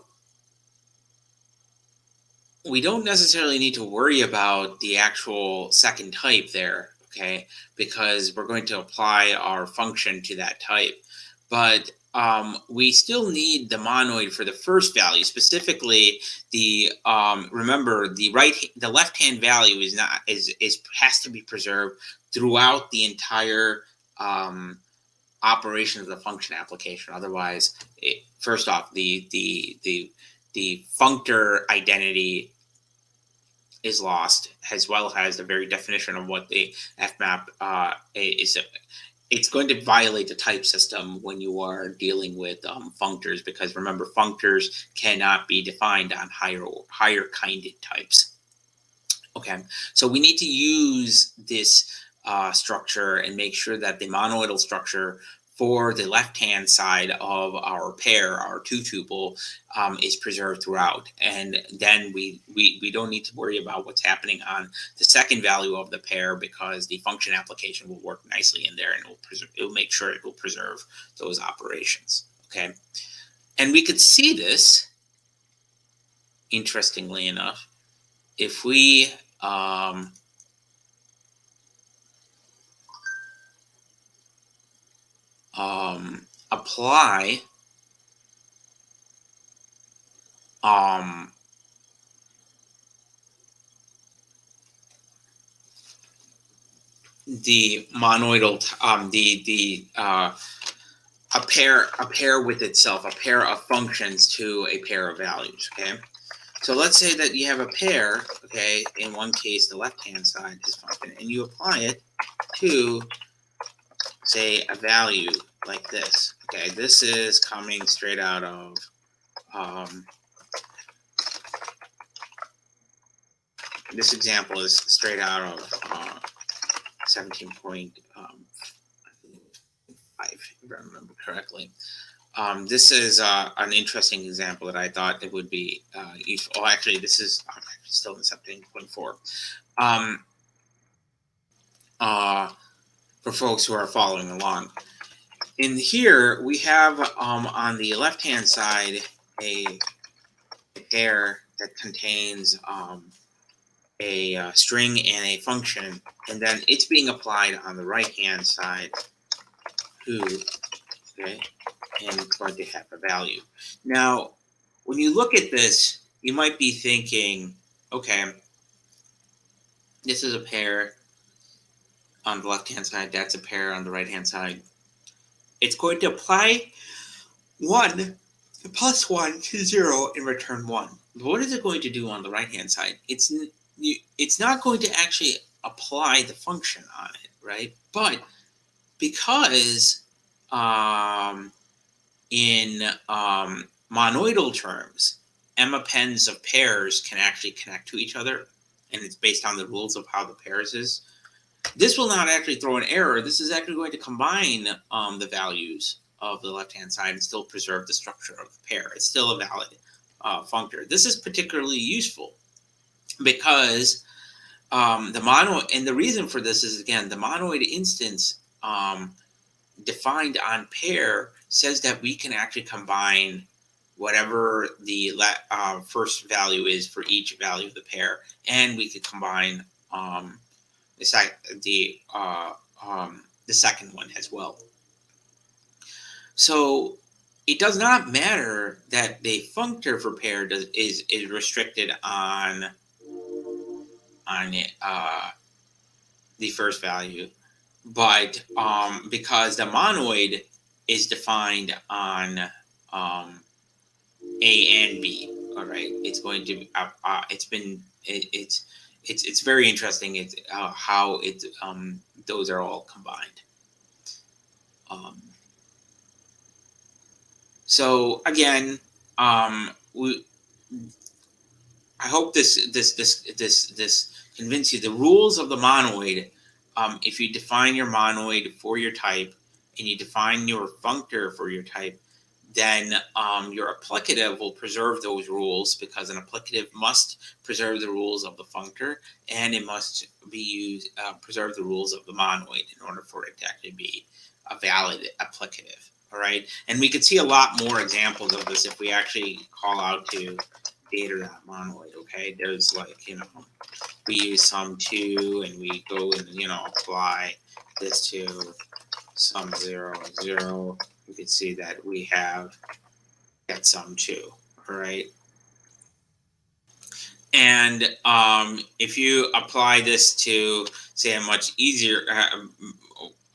necessarily need to worry about the actual second type there, okay, because we're going to apply our function to that type. But we still need the monoid for the first value, specifically the remember the left-hand value has to be preserved throughout the entire operation of the function application. Otherwise, first off, the functor identity is lost, as well as the very definition of what the fmap is. It's going to violate the type system when you are dealing with functors, because remember, functors cannot be defined on higher kinded types. Okay, so we need to use this structure and make sure that the monoidal structure for the left-hand side of our pair, our two tuple, is preserved throughout. And then we don't need to worry about what's happening on the second value of the pair, because the function application will work nicely in there, and it'll make sure it will preserve those operations. Okay, and we could see this, interestingly enough, if we apply the monoidal a pair with itself, a pair of functions to a pair of values. Okay, so let's say that you have a pair. Okay, in one case the left hand side is function, and you apply it to, say, a value like this. Okay, this is coming straight out of this example is straight out of 17.5, if I remember correctly. This is an interesting example that I thought it would be useful. Oh, actually, this is still in 17.4. For folks who are following along. In here, we have on the left-hand side a pair that contains a string and a function, and then it's being applied on the right-hand side to, okay, and it's going to have a value. Now, when you look at this, you might be thinking, okay, this is a pair on the left-hand side, that's a pair on the right-hand side. It's going to apply 1 plus 1 to 0 and return 1. But what is it going to do on the right-hand side? It's not going to actually apply the function on it, right? But because in monoidal terms, appends of pairs can actually connect to each other, and it's based on the rules of how the pairs is. This will not actually throw an error. This is actually going to combine the values of the left-hand side and still preserve the structure of the pair. It's still a valid functor. This is particularly useful because the reason for this is, again, the monoid instance defined on pair says that we can actually combine whatever the first value is for each value of the pair, and we could combine the second one as well. So it does not matter that the functor for pair is restricted on the first value, but because the monoid is defined on A and B, all right, it's going to it's very interesting. It's how those are all combined. So again, I hope this convinces you. The rules of the monoid. If you define your monoid for your type and you define your functor for your type, then your applicative will preserve those rules, because an applicative must preserve the rules of the functor, and it must be preserve the rules of the monoid in order for it to actually be a valid applicative. All right, and we could see a lot more examples of this if we actually call out to data.monoid. Okay, there's we use sum2 and we go and apply this to sum0, 0. You can see that we have get sum2. All right, and if you apply this to, say, a much easier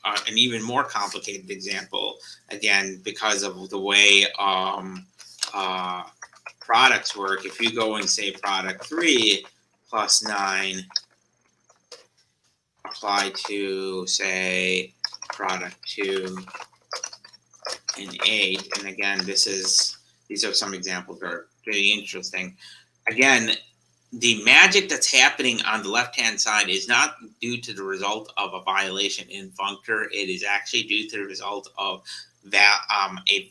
an even more complicated example, again, because of the way products work, if you go and say product 3 plus 9 apply to, say, product 2 and 8, and again, these are some examples that are really interesting. Again, the magic that's happening on the left-hand side is not due to the result of a violation in functor. It is actually due to the result of a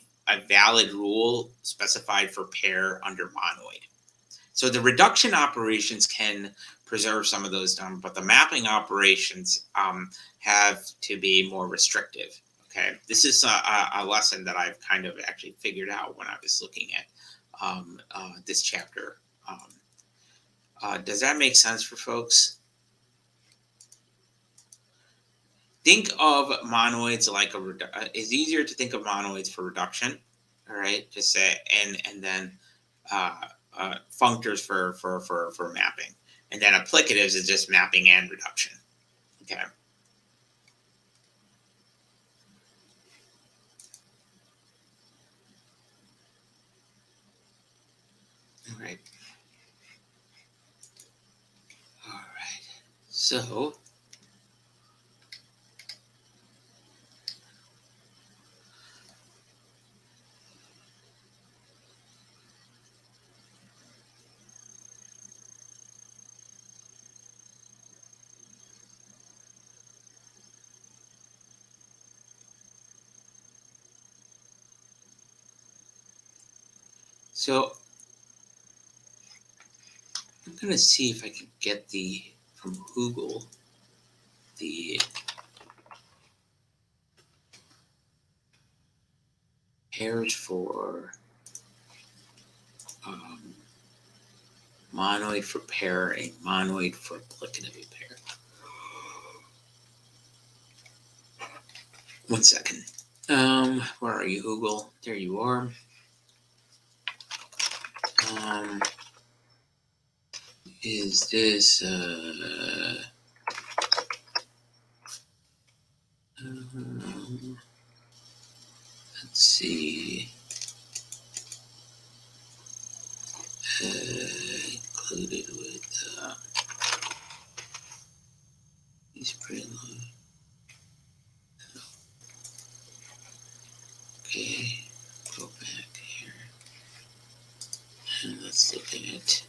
valid rule specified for pair under monoid. So the reduction operations can preserve some of those done, but the mapping operations have to be more restrictive. Okay, this is a lesson that I've kind of actually figured out when I was looking at this chapter. Does that make sense for folks? Think of monoids like it's easier to think of monoids for reduction, all right? Just say and then functors for mapping, and then applicatives is just mapping and reduction. Okay. right. All right. So I'm gonna see if I can get from Google the pairs for monoid for pair and monoid for applicative pair. 1 second. Where are you, Google? There you are. Is this let's see. Included with these preload. Okay, go back here and let's look at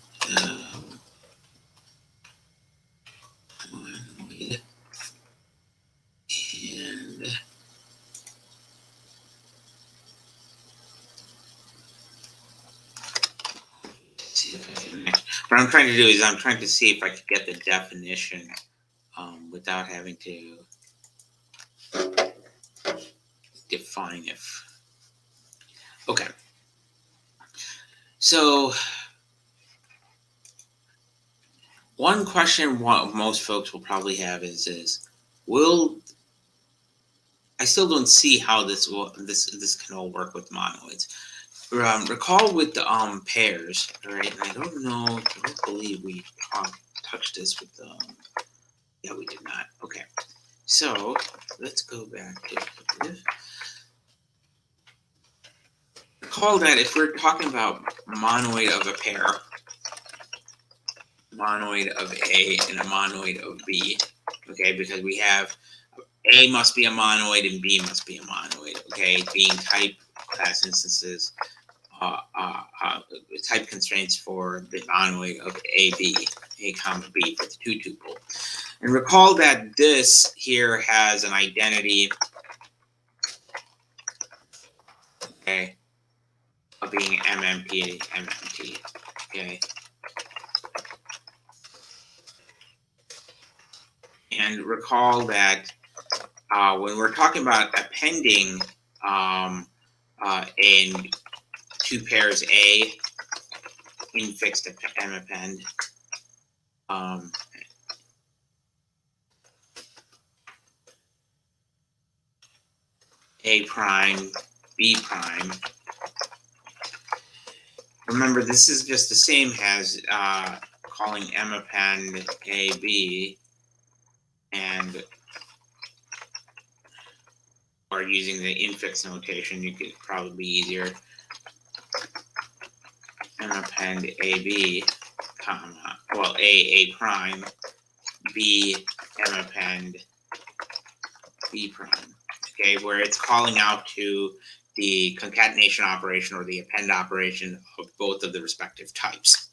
monoid and see if I can. What I'm trying to do is I'm trying to see if I could get the definition without having to define it. Okay. So one question most folks will probably have is I still don't see how this can all work with monoids. Recall with the pairs, right? And I don't believe we touched this with yeah, we did not. Okay, so let's go back to this. Recall that if we're talking about monoid of a pair, monoid of A and a monoid of B, okay, because we have A must be a monoid and B must be a monoid, okay, being type class instances, type constraints for the monoid of AB, A comma B for the two tuple. And recall that this here has an identity, okay, of being MMP, MMT, okay. And recall that when we're talking about appending in two pairs A in fixed M append, A prime, B prime. Remember, this is just the same as calling M append AB and or using the infix notation. You could probably be easier. M append AB, comma, well, A prime, B M append B prime. Okay, where it's calling out to the concatenation operation or the append operation of both of the respective types.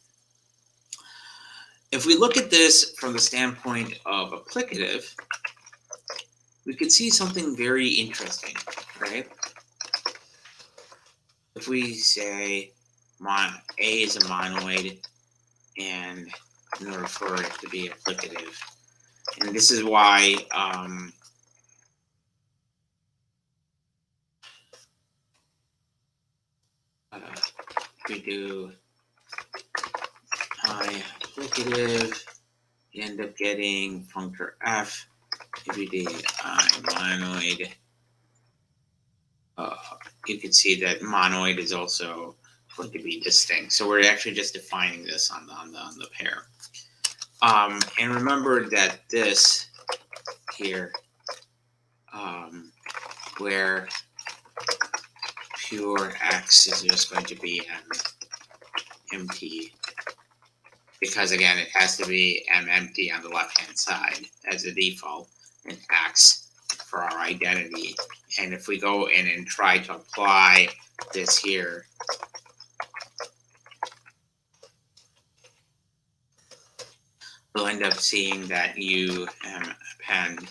If we look at this from the standpoint of applicative, we could see something very interesting, right? If we say A is a monoid and in order for it to be applicative, and this is why we do applicative, you end up getting functor F. If we do monoid, you can see that monoid is also going to be distinct. So we're actually just defining this on the pair. And remember that this here, where pure X is just going to be M empty, because again, it has to be empty on the left-hand side as a default, and X for our identity. And if we go in and try to apply this here, we'll end up seeing that you append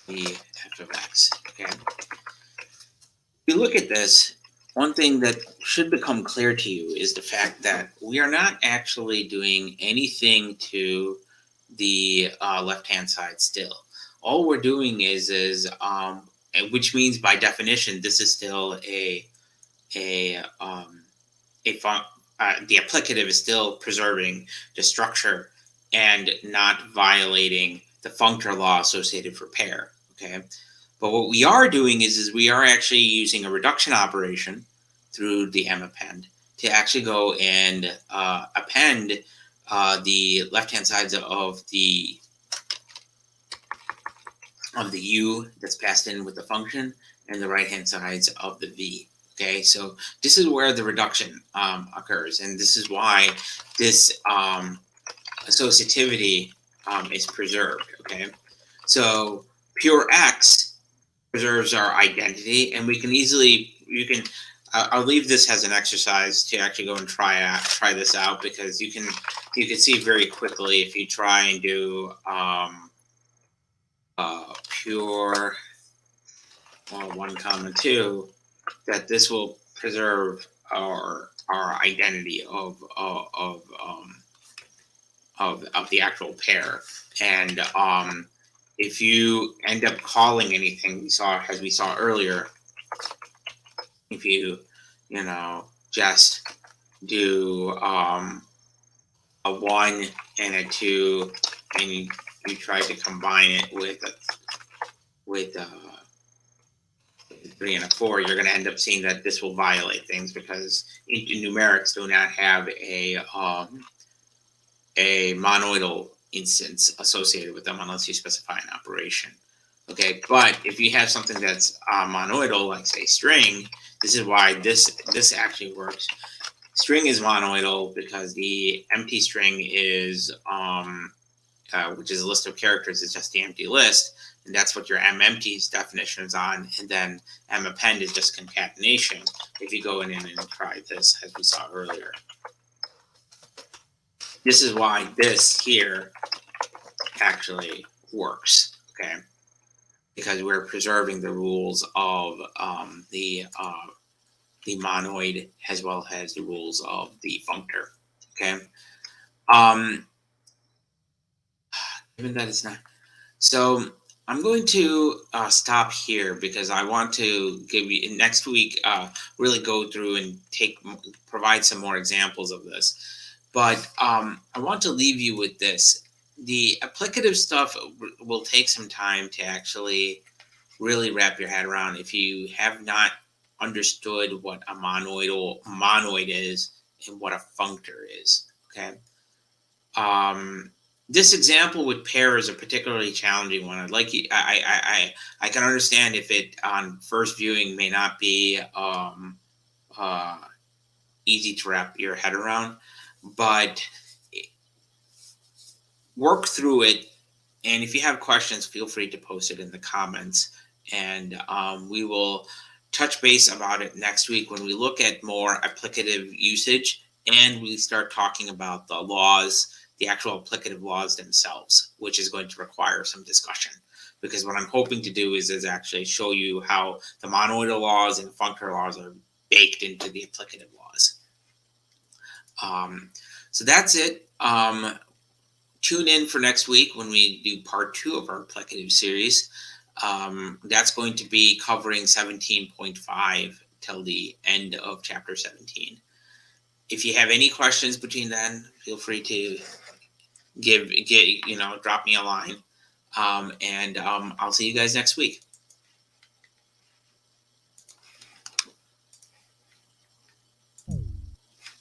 the f of x. Okay. If you look at this, one thing that should become clear to you is the fact that we are not actually doing anything to the left-hand side still. All we're doing is which means by definition, this is still the applicative is still preserving the structure and not violating the functor law associated for pair. Okay, but what we are doing is we are actually using a reduction operation through the mappend to actually go and append the left-hand sides of the u that's passed in with the function and the right-hand sides of the v. Okay, so this is where the reduction occurs, and this is why this associativity is preserved. Okay, so pure x preserves our identity, and we can easily I'll leave this as an exercise to actually go and try this out, because you can see very quickly if you try and do pure 1 comma 2, that this will preserve our identity of the actual pair. And if you end up calling anything, as we saw earlier, if you just do a 1 and a 2, and you try to combine it with a 3 and a 4, you're going to end up seeing that this will violate things, because numerics do not have a monoidal instance associated with them unless you specify an operation. Okay, but if you have something that's monoidal, like say string, this is why this actually works. String is monoidal because the empty string is which is a list of characters, is just the empty list, and that's what your mempties definition is on, and then mappend is just concatenation. If you go in and try this, as we saw earlier, this is why this here actually works. Okay, because we're preserving the rules of the monoid as well as the rules of the functor. Okay. Given that it's not, so I'm going to stop here, because I want to give you next week really go through and provide some more examples of this. But I want to leave you with this. The applicative stuff will take some time to actually really wrap your head around if you have not understood what a monoid is and what a functor is. Okay. This example with pair is a particularly challenging one. I can understand if it on first viewing may not be easy to wrap your head around, but work through it. And if you have questions, feel free to post it in the comments, and we will touch base about it next week when we look at more applicative usage and we start talking about the laws, the actual applicative laws themselves, which is going to require some discussion. Because what I'm hoping to do is actually show you how the monoidal laws and functor laws are baked into the applicative laws. So that's it. Tune in for next week when we do part 2 of our applicative series. That's going to be covering 17.5 till the end of chapter 17. If you have any questions between then, feel free to drop me a line. And I'll see you guys next week.